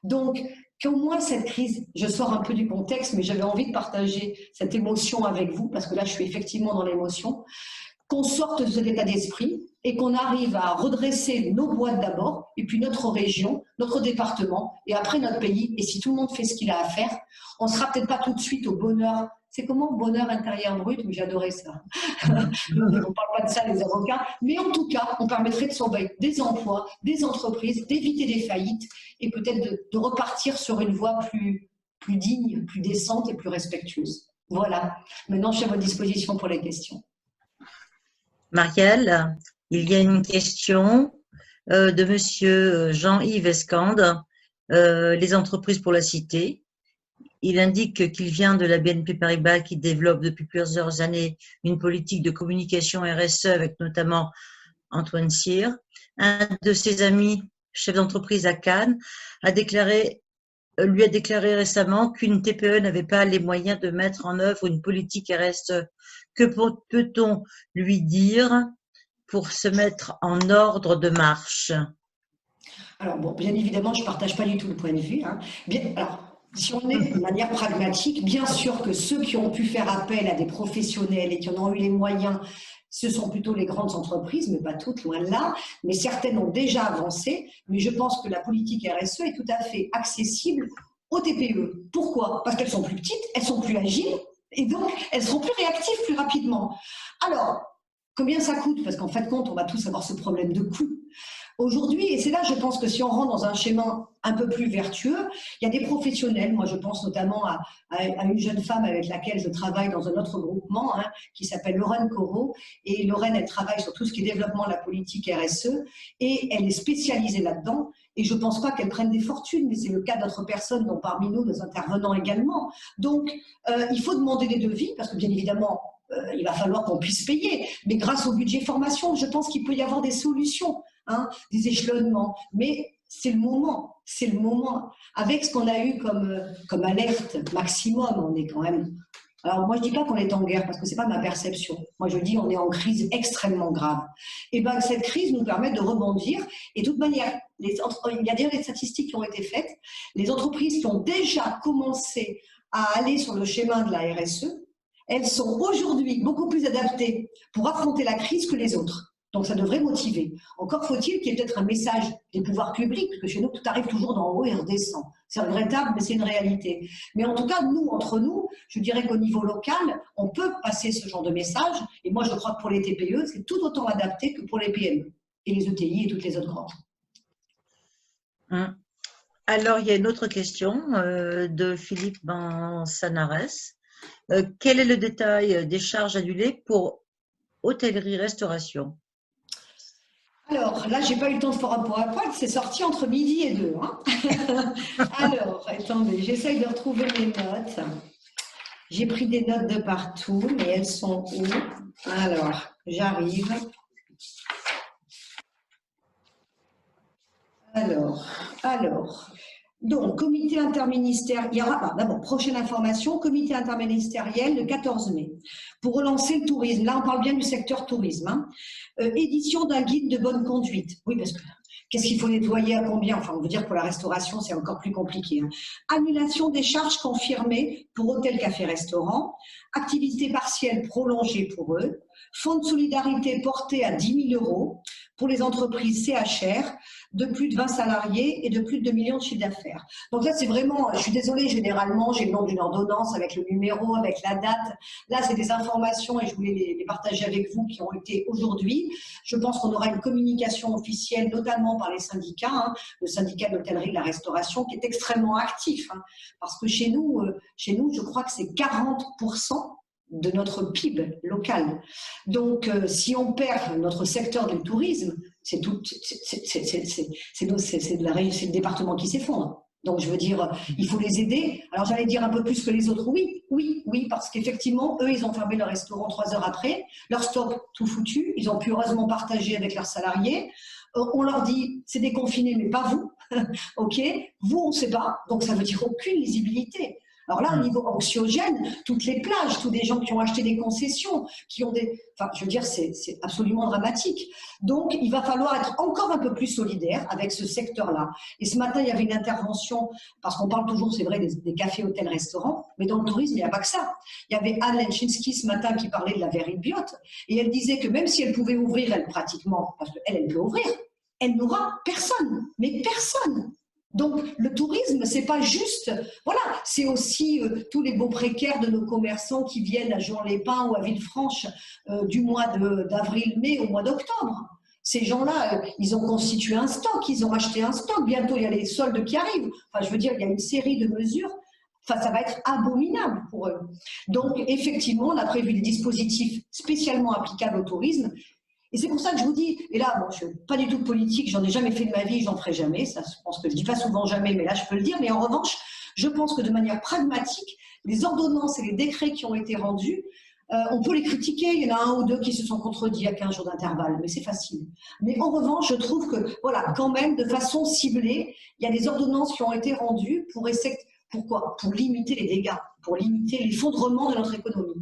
Donc, qu'au moins cette crise, je sors un peu du contexte, mais j'avais envie de partager cette émotion avec vous, parce que là, je suis effectivement dans l'émotion, qu'on sorte de cet état d'esprit et qu'on arrive à redresser nos boîtes d'abord, et puis notre région, notre département, et après notre pays. Et si tout le monde fait ce qu'il a à faire, on ne sera peut-être pas tout de suite au bonheur. C'est comment bonheur intérieur brut? Mais j'adorais ça. On ne parle pas de ça, les avocats. Mais en tout cas, on permettrait de sauver des emplois, des entreprises, d'éviter des faillites et peut-être de repartir sur une voie plus digne, plus décente et plus respectueuse. Voilà. Maintenant, je suis à votre disposition pour les questions. Marielle, il y a une question de monsieur Jean-Yves Escande, les entreprises pour la cité. Il indique qu'il vient de la BNP Paribas qui développe depuis plusieurs années une politique de communication RSE avec notamment Antoine Cyr. Un de ses amis, chef d'entreprise à Cannes, lui a déclaré récemment qu'une TPE n'avait pas les moyens de mettre en œuvre une politique RSE. Que peut-on lui dire pour se mettre en ordre de marche? Alors, bon, bien évidemment, je ne partage pas du tout le point de vue. Hein. Alors, si on est de manière pragmatique, bien sûr que ceux qui ont pu faire appel à des professionnels et qui en ont eu les moyens, ce sont plutôt les grandes entreprises, mais pas toutes, loin de là. Mais certaines ont déjà avancé. Mais je pense que la politique RSE est tout à fait accessible aux TPE. Pourquoi? Parce qu'elles sont plus petites, elles sont plus agiles et donc elles seront plus réactives plus rapidement. Alors, combien ça coûte? Parce qu'en fin de compte, on va tous avoir ce problème de coût. Aujourd'hui, et c'est là, je pense que si on rentre dans un schéma un peu plus vertueux, il y a des professionnels, moi je pense notamment à une jeune femme avec laquelle je travaille dans un autre groupement, hein, qui s'appelle Lorraine Corot, et Lorraine, elle travaille sur tout ce qui est développement de la politique RSE, et elle est spécialisée là-dedans, et je ne pense pas qu'elle prenne des fortunes, mais c'est le cas d'autres personnes, dont parmi nous, des intervenants également. Donc, il faut demander des devis, parce que bien évidemment, il va falloir qu'on puisse payer, mais grâce au budget formation, je pense qu'il peut y avoir des solutions. Hein, des échelonnements, mais c'est le moment. C'est le moment. Avec ce qu'on a eu comme alerte maximum, on est quand même… Alors moi, je ne dis pas qu'on est en guerre, parce que ce n'est pas ma perception. Moi, je dis qu'on est en crise extrêmement grave. Et bien, cette crise nous permet de rebondir. Et de toute manière, il y a déjà des statistiques qui ont été faites. Les entreprises qui ont déjà commencé à aller sur le schéma de la RSE, elles sont aujourd'hui beaucoup plus adaptées pour affronter la crise que les autres. Donc, ça devrait motiver. Encore faut-il qu'il y ait peut-être un message des pouvoirs publics, parce que chez nous, tout arrive toujours d'en haut et redescend. C'est regrettable, mais c'est une réalité. Mais en tout cas, nous, entre nous, je dirais qu'au niveau local, on peut passer ce genre de message. Et moi, je crois que pour les TPE, c'est tout autant adapté que pour les PME et les ETI et toutes les autres grandes. Alors, il y a une autre question de Philippe Bansanares. Quel est le détail des charges annulées pour hôtellerie-restauration? Alors, là, je n'ai pas eu le temps de faire un PowerPoint, c'est sorti entre midi et 2. Hein. Alors, attendez, j'essaye de retrouver mes notes. J'ai pris des notes de partout, mais elles sont où? Alors, j'arrive. Alors, donc, comité interministériel, il y aura d'abord, prochaine information, comité interministériel le 14 mai, pour relancer le tourisme. Là, on parle bien du secteur tourisme. Hein. Édition d'un guide de bonne conduite. Oui, parce que qu'est-ce qu'il faut nettoyer à combien? Enfin, on veut dire pour la restauration, c'est encore plus compliqué. Hein. Annulation des charges confirmées pour hôtels, cafés, restaurants. Activité partielle prolongée pour eux. Fonds de solidarité porté à 10 000 € pour les entreprises CHR de plus de 20 salariés et de plus de 2 millions de chiffre d'affaires. Donc là, c'est vraiment, je suis désolée, généralement, j'ai le nom d'une ordonnance avec le numéro, avec la date. Là, c'est des informations et je voulais les partager avec vous qui ont été aujourd'hui. Je pense qu'on aura une communication officielle, notamment par les syndicats, hein, le syndicat de l'hôtellerie et de la restauration, qui est extrêmement actif. Hein, parce que chez nous, je crois que c'est 40% de notre PIB local. Donc, si on perd notre secteur du tourisme, c'est le département qui s'effondre. Donc, je veux dire, il faut les aider. Alors, j'allais dire un peu plus que les autres. Oui, parce qu'effectivement, eux, ils ont fermé leur restaurant 3 heures après. Leur stock, tout foutu. Ils ont pu heureusement partager avec leurs salariés. On leur dit, c'est déconfiné, mais pas vous. OK? Vous, on ne sait pas. Donc, ça veut dire aucune lisibilité. Alors là, au niveau anxiogène, toutes les plages, tous des gens qui ont acheté des concessions, qui ont des… Enfin, je veux dire, c'est absolument dramatique. Donc, il va falloir être encore un peu plus solidaire avec ce secteur-là. Et ce matin, il y avait une intervention, parce qu'on parle toujours, c'est vrai, des cafés, hôtels, restaurants, mais dans le tourisme, il n'y a pas que ça. Il y avait Anne Lenchinski ce matin qui parlait de la Veribiote, et elle disait que même si elle pouvait ouvrir, elle pratiquement, parce qu'elle, elle peut ouvrir, elle n'aura personne, mais personne. Donc, le tourisme, c'est pas juste, voilà, c'est aussi tous les beaux précaires de nos commerçants qui viennent à Juan-les-Pins ou à Villefranche du mois d'avril-mai au mois d'octobre. Ces gens-là, ils ont constitué un stock, ils ont acheté un stock. Bientôt, il y a les soldes qui arrivent. Enfin, je veux dire, il y a une série de mesures. Enfin, ça va être abominable pour eux. Donc, effectivement, on a prévu des dispositifs spécialement applicables au tourisme. Et c'est pour ça que je vous dis, et là, bon, je ne suis pas du tout politique, j'en ai jamais fait de ma vie, j'en ferai jamais, ça, je pense que je ne dis pas souvent jamais, mais là je peux le dire, mais en revanche, je pense que de manière pragmatique, les ordonnances et les décrets qui ont été rendus, on peut les critiquer, il y en a un ou deux qui se sont contredits à 15 jours d'intervalle, mais c'est facile. Mais en revanche, je trouve que, voilà, quand même, de façon ciblée, il y a des ordonnances qui ont été rendues pourquoi? Pour limiter les dégâts, pour limiter l'effondrement de notre économie.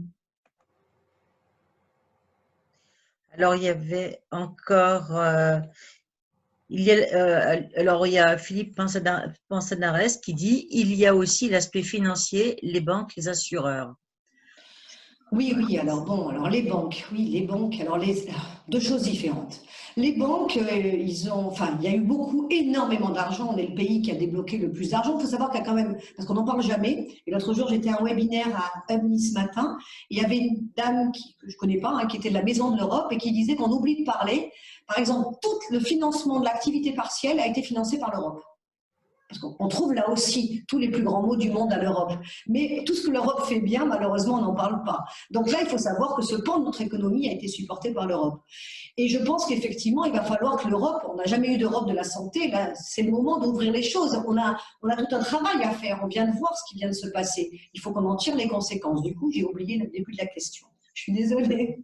Alors, il y avait encore… il y a Philippe Pansanares qui dit « Il y a aussi l'aspect financier, les banques, les assureurs ». Oui, alors bon, alors les banques, alors deux choses différentes. Les banques, il y a eu énormément d'argent, on est le pays qui a débloqué le plus d'argent. Il faut savoir qu'il y a quand même, parce qu'on n'en parle jamais, et l'autre jour j'étais à un webinaire à UMNI ce matin, et il y avait une dame que je ne connais pas, hein, qui était de la Maison de l'Europe, et qui disait qu'on oublie de parler, par exemple, tout le financement de l'activité partielle a été financé par l'Europe. Parce qu'on trouve là aussi tous les plus grands mots du monde à l'Europe. Mais tout ce que l'Europe fait bien, malheureusement, on n'en parle pas. Donc là, il faut savoir que ce pan de notre économie a été supporté par l'Europe. Et je pense qu'effectivement, il va falloir que l'Europe, on n'a jamais eu d'Europe de la santé, là, c'est le moment d'ouvrir les choses. On a tout un travail à faire, on vient de voir ce qui vient de se passer. Il faut qu'on en tire les conséquences. Du coup, j'ai oublié le début de la question. Je suis désolée.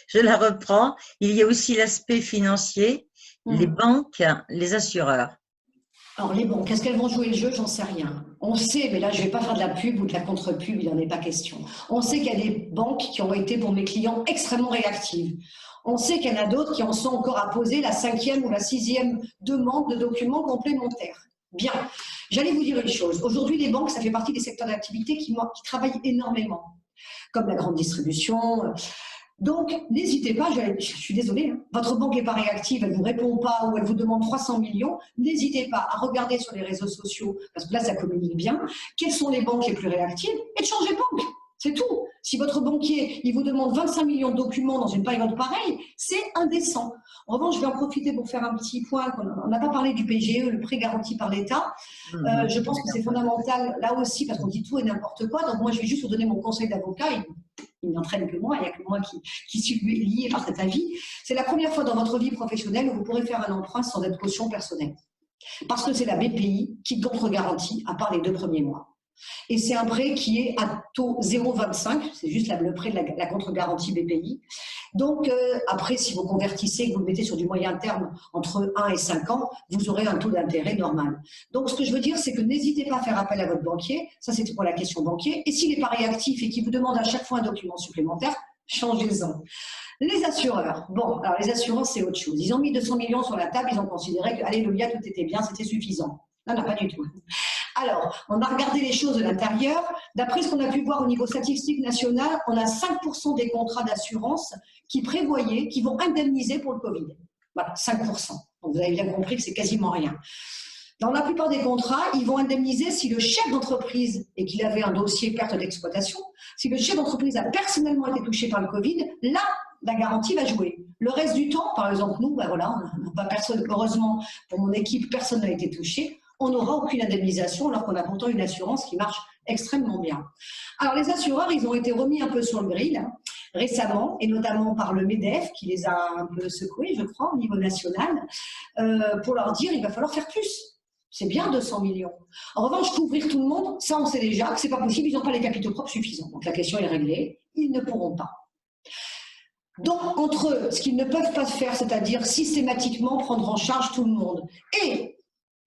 Je la reprends. Il y a aussi l'aspect financier, les banques, les assureurs. Alors les banques, est-ce qu'elles vont jouer le jeu? J'en sais rien. On sait, mais là je ne vais pas faire de la pub ou de la contre-pub, il n'en est pas question. On sait qu'il y a des banques qui ont été pour mes clients extrêmement réactives. On sait qu'il y en a d'autres qui en sont encore à poser la 5e ou la 6e demande de documents complémentaires. Bien, j'allais vous dire une chose. Aujourd'hui, les banques, ça fait partie des secteurs d'activité qui travaillent énormément, comme la grande distribution. Donc, n'hésitez pas, je suis désolée, hein, votre banque n'est pas réactive, elle ne vous répond pas ou elle vous demande 300 millions, n'hésitez pas à regarder sur les réseaux sociaux, parce que là, ça communique bien, quelles sont les banques les plus réactives et de changer de banque. C'est tout. Si votre banquier, il vous demande 25 millions de documents dans une période pareille, c'est indécent. En revanche, je vais en profiter pour faire un petit point. On n'a pas parlé du PGE, le prêt garanti par l'État. Je pense que c'est fondamental, là aussi, parce qu'on dit tout et n'importe quoi. Donc moi, je vais juste vous donner mon conseil d'avocat. Il n'entraîne que moi, il n'y a que moi qui suis lié par cet avis. C'est la première fois dans votre vie professionnelle où vous pourrez faire un emprunt sans être caution personnelle. Parce que c'est la BPI qui contre-garantit, à part les 2 premiers mois. Et c'est un prêt qui est à taux 0,25, c'est juste le prêt de la contre-garantie BPI. Donc, après, si vous convertissez, que vous le mettez sur du moyen terme entre 1 et 5 ans, vous aurez un taux d'intérêt normal. Donc, ce que je veux dire, c'est que n'hésitez pas à faire appel à votre banquier. Ça, c'était pour la question banquier. Et s'il n'est pas réactif et qu'il vous demande à chaque fois un document supplémentaire, changez-en. Les assureurs. Bon, alors les assurances, c'est autre chose. Ils ont mis 200 millions sur la table, ils ont considéré que, alléluia, tout était bien, c'était suffisant. Non, non, pas du tout. Alors, on a regardé les choses de l'intérieur. D'après ce qu'on a pu voir au niveau statistique national, on a 5% des contrats d'assurance qui prévoyaient, qui vont indemniser pour le Covid. Voilà, 5%. Donc, vous avez bien compris que c'est quasiment rien. Dans la plupart des contrats, ils vont indemniser si le chef d'entreprise, et qu'il avait un dossier perte d'exploitation, si le chef d'entreprise a personnellement été touché par le Covid, là, la garantie va jouer. Le reste du temps, par exemple, nous, ben voilà, on n'a pas personne, heureusement, pour mon équipe, personne n'a été touché. On n'aura aucune indemnisation alors qu'on a pourtant une assurance qui marche extrêmement bien. Alors les assureurs, ils ont été remis un peu sur le grill récemment, et notamment par le MEDEF qui les a un peu secoués, je crois, au niveau national, pour leur dire il va falloir faire plus. C'est bien 200 millions. En revanche, couvrir tout le monde, ça on sait déjà que ce n'est pas possible, ils n'ont pas les capitaux propres suffisants. Donc la question est réglée, ils ne pourront pas. Donc entre ce qu'ils ne peuvent pas faire, c'est-à-dire systématiquement prendre en charge tout le monde, et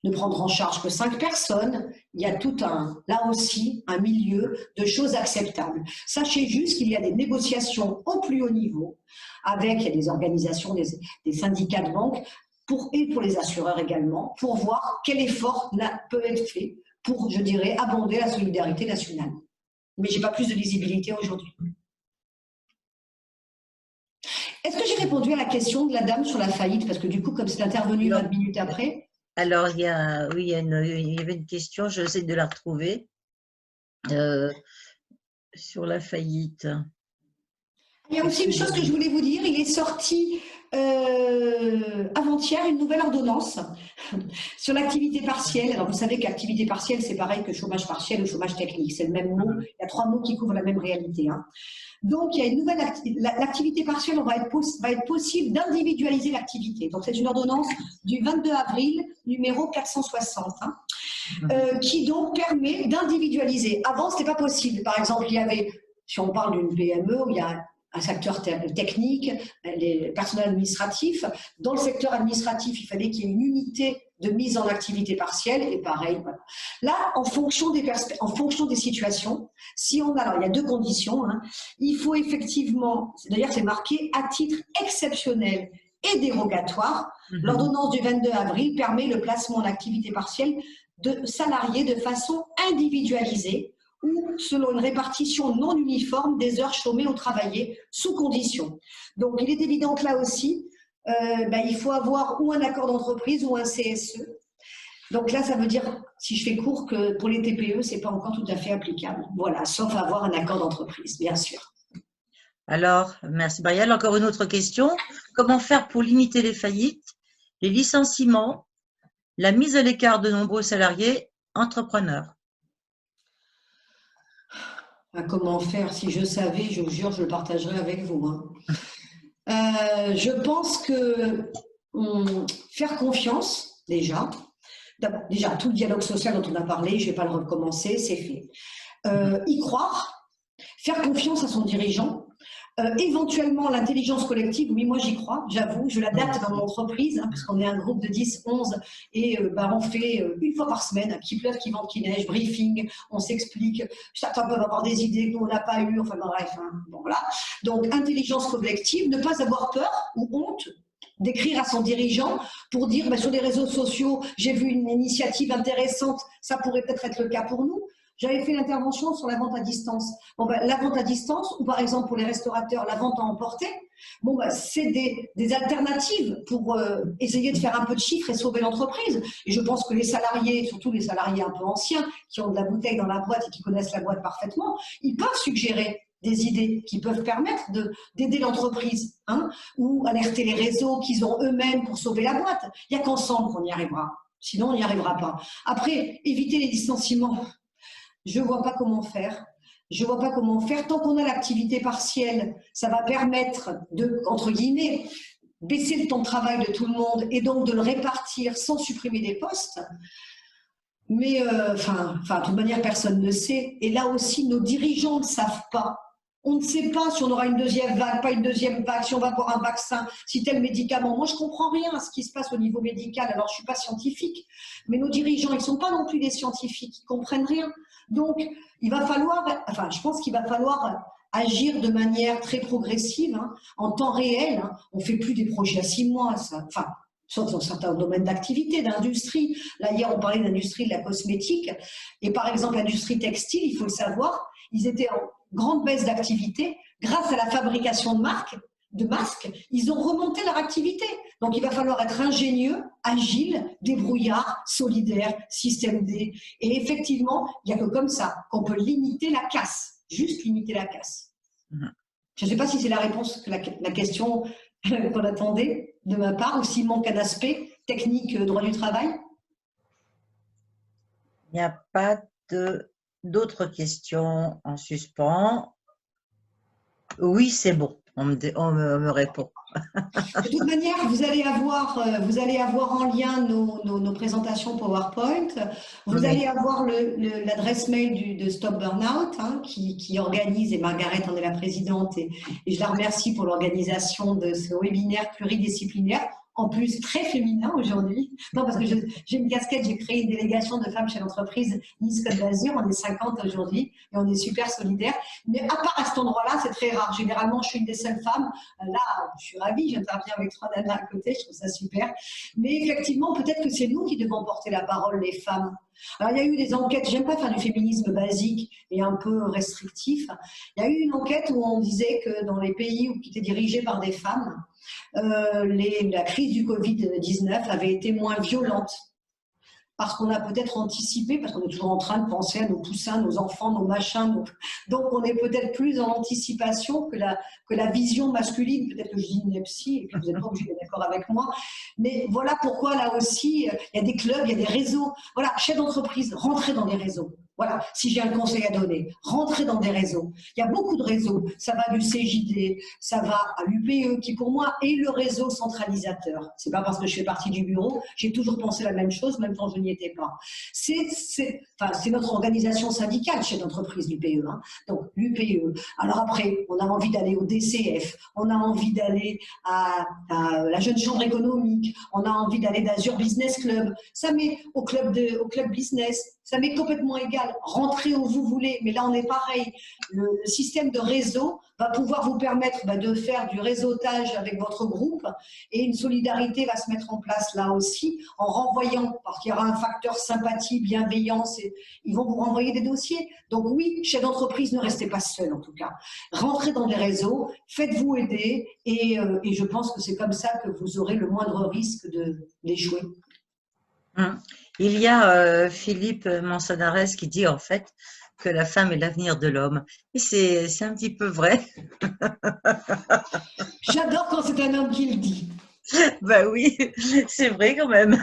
ne prendre en charge que 5 personnes, il y a tout là aussi, un milieu de choses acceptables. Sachez juste qu'il y a des négociations au plus haut niveau, avec des organisations, des syndicats de banque, et pour les assureurs également, pour voir quel effort peut être fait pour, je dirais, abonder la solidarité nationale. Mais je n'ai pas plus de visibilité aujourd'hui. Est-ce que j'ai répondu à la question de la dame sur la faillite? Parce que du coup, comme c'est intervenu 20 minutes après… Alors, il y avait une question, j'essaie de la retrouver, sur la faillite. Il y a aussi une chose que je voulais vous dire, il est sorti avant-hier une nouvelle ordonnance sur l'activité partielle. Alors, vous savez qu'activité partielle, c'est pareil que chômage partiel ou chômage technique. C'est le même mot, il y a 3 mots qui couvrent la même réalité. Hein. Donc, il y a une nouvelle l'activité partielle, va être possible d'individualiser l'activité. Donc, c'est une ordonnance du 22 avril, numéro 460, qui donc permet d'individualiser. Avant, ce n'était pas possible. Par exemple, il y avait, si on parle d'une PME, où il y a un secteur technique, les personnels administratifs. Dans le secteur administratif, il fallait qu'il y ait une unité de mise en activité partielle, et pareil. Voilà. Là, en fonction des situations, si on a, alors il y a 2 conditions, il faut effectivement, d'ailleurs c'est marqué à titre exceptionnel et dérogatoire, l'ordonnance du 22 avril permet le placement en activité partielle de salariés de façon individualisée, ou selon une répartition non uniforme des heures chômées ou travaillées sous condition. Donc, il est évident que là aussi, il faut avoir ou un accord d'entreprise ou un CSE. Donc là, ça veut dire, si je fais court, que pour les TPE, ce n'est pas encore tout à fait applicable. Voilà, sauf avoir un accord d'entreprise, bien sûr. Alors, merci Marielle. Encore une autre question. Comment faire pour limiter les faillites, les licenciements, la mise à l'écart de nombreux salariés, entrepreneurs? Comment faire? Si je savais, je vous jure, je le partagerais avec vous. Je pense que faire confiance, déjà, tout le dialogue social dont on a parlé, je ne vais pas le recommencer, c'est fait. Y croire, faire confiance à son dirigeant, Éventuellement, l'intelligence collective, oui, moi j'y crois, j'avoue, je l'adapte dans mon entreprise, hein, puisqu'on est un groupe de 10, 11, et on fait une fois par semaine, qu'il pleuve, qu'il vente, qu'il neige, briefing, on s'explique, certains peuvent avoir des idées que nous on n'a pas eues, enfin bref, hein, bon, voilà. Donc, intelligence collective, ne pas avoir peur ou honte d'écrire à son dirigeant pour dire sur les réseaux sociaux, j'ai vu une initiative intéressante, ça pourrait peut-être être le cas pour nous. J'avais fait l'intervention sur la vente à distance. La vente à distance, ou par exemple pour les restaurateurs, la vente à emporter, c'est des alternatives pour essayer de faire un peu de chiffre et sauver l'entreprise. Et je pense que les salariés, surtout les salariés un peu anciens, qui ont de la bouteille dans la boîte et qui connaissent la boîte parfaitement, ils peuvent suggérer des idées qui peuvent permettre d'aider l'entreprise, hein, ou alerter les réseaux qu'ils ont eux-mêmes pour sauver la boîte. Il n'y a qu'ensemble qu'on y arrivera. Sinon, on n'y arrivera pas. Après, éviter les licenciements. Je ne vois pas comment faire. Je ne vois pas comment faire. Tant qu'on a l'activité partielle, ça va permettre de, entre guillemets, baisser le temps de travail de tout le monde et donc de le répartir sans supprimer des postes. Mais, de toute manière, personne ne sait. Et là aussi, nos dirigeants ne savent pas. On ne sait pas si on aura une deuxième vague, pas une deuxième vague, si on va avoir un vaccin, si tel médicament. Moi, je ne comprends rien à ce qui se passe au niveau médical. Alors, je ne suis pas scientifique, mais nos dirigeants, ils ne sont pas non plus des scientifiques. Ils ne comprennent rien. Donc, il va falloir, je pense qu'il va falloir agir de manière très progressive, hein, en temps réel. Hein. On ne fait plus des projets à 6 mois, sauf dans certains domaines d'activité, d'industrie. Là, hier, on parlait d'industrie de la cosmétique. Et par exemple, l'industrie textile, il faut le savoir, ils étaient en grande baisse d'activité. Grâce à la fabrication de masques, ils ont remonté leur activité. Donc, il va falloir être ingénieux, agile, débrouillard, solidaire, système D. Et effectivement, il n'y a que comme ça qu'on peut limiter la casse, juste limiter la casse. Je ne sais pas si c'est la réponse que la question qu'on attendait de ma part, ou s'il manque un aspect technique droit du travail. Il n'y a pas d'autres questions en suspens. Oui, c'est bon, on me répond. De toute manière, vous allez avoir en lien nos présentations PowerPoint. Vous allez avoir l'adresse mail de Stop Burnout, hein, qui organise, et Margaret en est la présidente, et je la remercie pour l'organisation de ce webinaire pluridisciplinaire, en plus très féminin aujourd'hui. Non, parce que j'ai une casquette, j'ai créé une délégation de femmes chez l'entreprise Nice Côte d'Azur, on est 50 aujourd'hui et on est super solidaires. Mais à part à cet endroit-là, c'est très rare. Généralement, je suis une des seules femmes. Là, je suis ravie, j'interviens avec 3 nanas à côté, je trouve ça super. Mais effectivement, peut-être que c'est nous qui devons porter la parole, les femmes. Alors, il y a eu des enquêtes, j'aime pas faire du féminisme basique et un peu restrictif. Il y a eu une enquête où on disait que dans les pays qui étaient dirigés par des femmes, la crise du Covid-19 avait été moins violente. Parce qu'on a peut-être anticipé, parce qu'on est toujours en train de penser à nos poussins, nos enfants, nos machins. Donc on est peut-être plus en anticipation que la vision masculine. Peut-être que je dis ineptie, et puis vous n'êtes pas obligé d'être d'accord avec moi. Mais voilà pourquoi là aussi, il y a des clubs, il y a des réseaux. Voilà, chef d'entreprise, rentrez dans des réseaux. Voilà, si j'ai un conseil à donner, rentrez dans des réseaux. Il y a beaucoup de réseaux. Ça va du CJD, ça va à l'UPE, qui pour moi est le réseau centralisateur. C'est pas parce que je fais partie du bureau, j'ai toujours pensé la même chose, même quand je n'y étais pas. C'est notre organisation syndicale chez l'entreprise, l'UPE. Hein. Donc, l'UPE. Alors après, on a envie d'aller au DCF, on a envie d'aller à la Jeune Chambre économique, on a envie d'aller d'Azur Business Club. Ça met au club business. Ça m'est complètement égal. Rentrez où vous voulez, mais là on est pareil. Le système de réseau va pouvoir vous permettre de faire du réseautage avec votre groupe, et une solidarité va se mettre en place là aussi en renvoyant, parce qu'il y aura un facteur sympathie, bienveillance, et ils vont vous renvoyer des dossiers. Donc oui, chef d'entreprise, ne restez pas seul en tout cas. Rentrez dans des réseaux, faites-vous aider, et je pense que c'est comme ça que vous aurez le moindre risque d'échouer. Il y a Philippe Manzanares qui dit en fait que la femme est l'avenir de l'homme. Et c'est un petit peu vrai. J'adore quand c'est un homme qui le dit. Ben oui, c'est vrai quand même.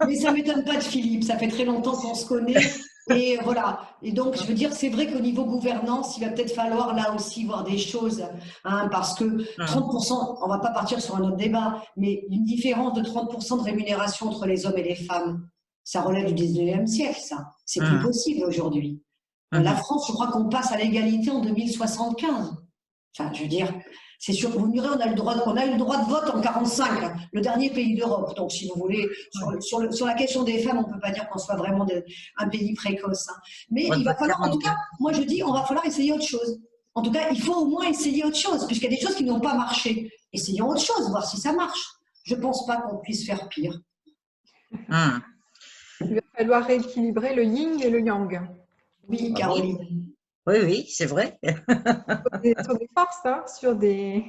Mais ça ne m'étonne pas de Philippe, ça fait très longtemps qu'on se connaît. Et voilà. Et donc, je veux dire, c'est vrai qu'au niveau gouvernance, il va peut-être falloir là aussi voir des choses, hein, parce que 30%, on ne va pas partir sur un autre débat, mais une différence de 30% de rémunération entre les hommes et les femmes, ça relève du 19e siècle, ça. C'est plus possible aujourd'hui. La France, je crois qu'on passe à l'égalité en 2075. Enfin, je veux dire, c'est sûr, vous me direz, on a eu le droit de vote en 1945, hein, le dernier pays d'Europe. Donc, si vous voulez, sur la question des femmes, on ne peut pas dire qu'on soit vraiment un pays précoce. Hein. Mais il va falloir, en tout cas, moi je dis, on va falloir essayer autre chose. En tout cas, il faut au moins essayer autre chose, puisqu'il y a des choses qui n'ont pas marché. Essayons autre chose, voir si ça marche. Je ne pense pas qu'on puisse faire pire. Il va falloir rééquilibrer le yin et le yang. Oui, Caroline. Oui, oui, c'est vrai. Sur des forces, hein, sur des…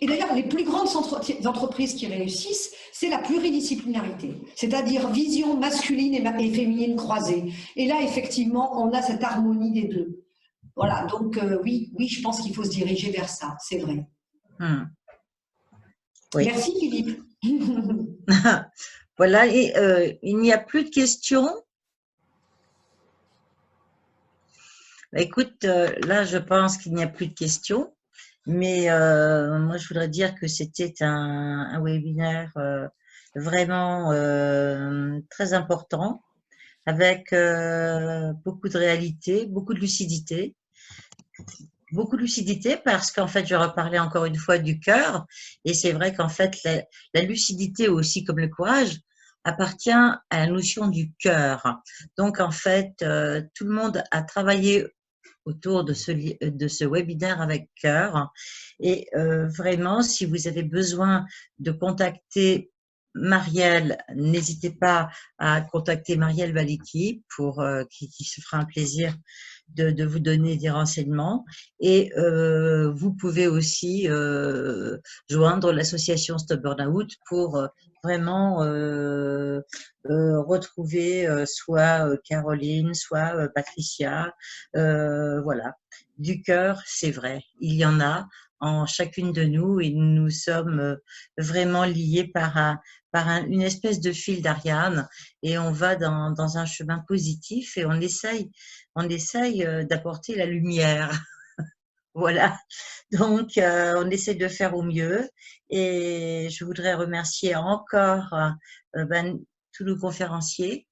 Et d'ailleurs, les plus grandes entreprises qui réussissent, c'est la pluridisciplinarité, c'est-à-dire vision masculine et féminine croisée. Et là, effectivement, on a cette harmonie des deux. Voilà, donc oui, je pense qu'il faut se diriger vers ça, c'est vrai. Oui. Merci Philippe. Voilà, et il n'y a plus de questions. Écoute, là, je pense qu'il n'y a plus de questions, mais moi, je voudrais dire que c'était un webinaire vraiment très important, avec beaucoup de réalité, beaucoup de lucidité. Beaucoup de lucidité parce qu'en fait, je reparlais encore une fois du cœur, et c'est vrai qu'en fait, la lucidité aussi comme le courage appartient à la notion du cœur. Donc en fait, tout le monde a travaillé autour de ce webinaire avec cœur, et vraiment, si vous avez besoin de contacter Marielle, n'hésitez pas à contacter Marielle Valicki pour qui se fera un plaisir de vous donner des renseignements, et vous pouvez aussi joindre l'association Stop Burnout pour vraiment retrouver soit Caroline, soit Patricia. Voilà, du cœur, c'est vrai, il y en a en chacune de nous, et nous sommes vraiment liés par une espèce de fil d'Ariane, et on va dans un chemin positif, et on essaye d'apporter la lumière. Voilà, donc on essaie de faire au mieux, et je voudrais remercier encore tous nos conférenciers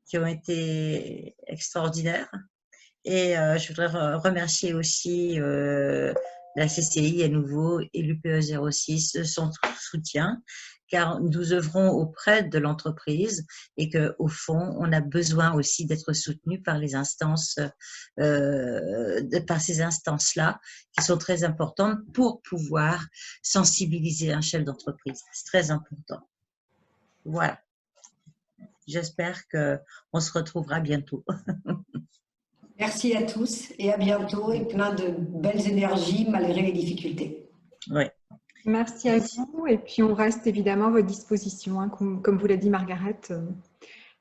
qui ont été extraordinaires, et je voudrais remercier aussi la CCI à nouveau et l'UPE 06 de son soutien, car nous œuvrons auprès de l'entreprise, et qu'au fond, on a besoin aussi d'être soutenu par les instances, par ces instances-là, qui sont très importantes pour pouvoir sensibiliser un chef d'entreprise. C'est très important. Voilà. J'espère qu'on se retrouvera bientôt. Merci à tous et à bientôt, et plein de belles énergies malgré les difficultés. Oui. Merci à vous, et puis on reste évidemment à votre disposition. Hein, comme vous l'a dit Margaret,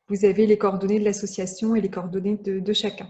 vous avez les coordonnées de l'association et les coordonnées de chacun.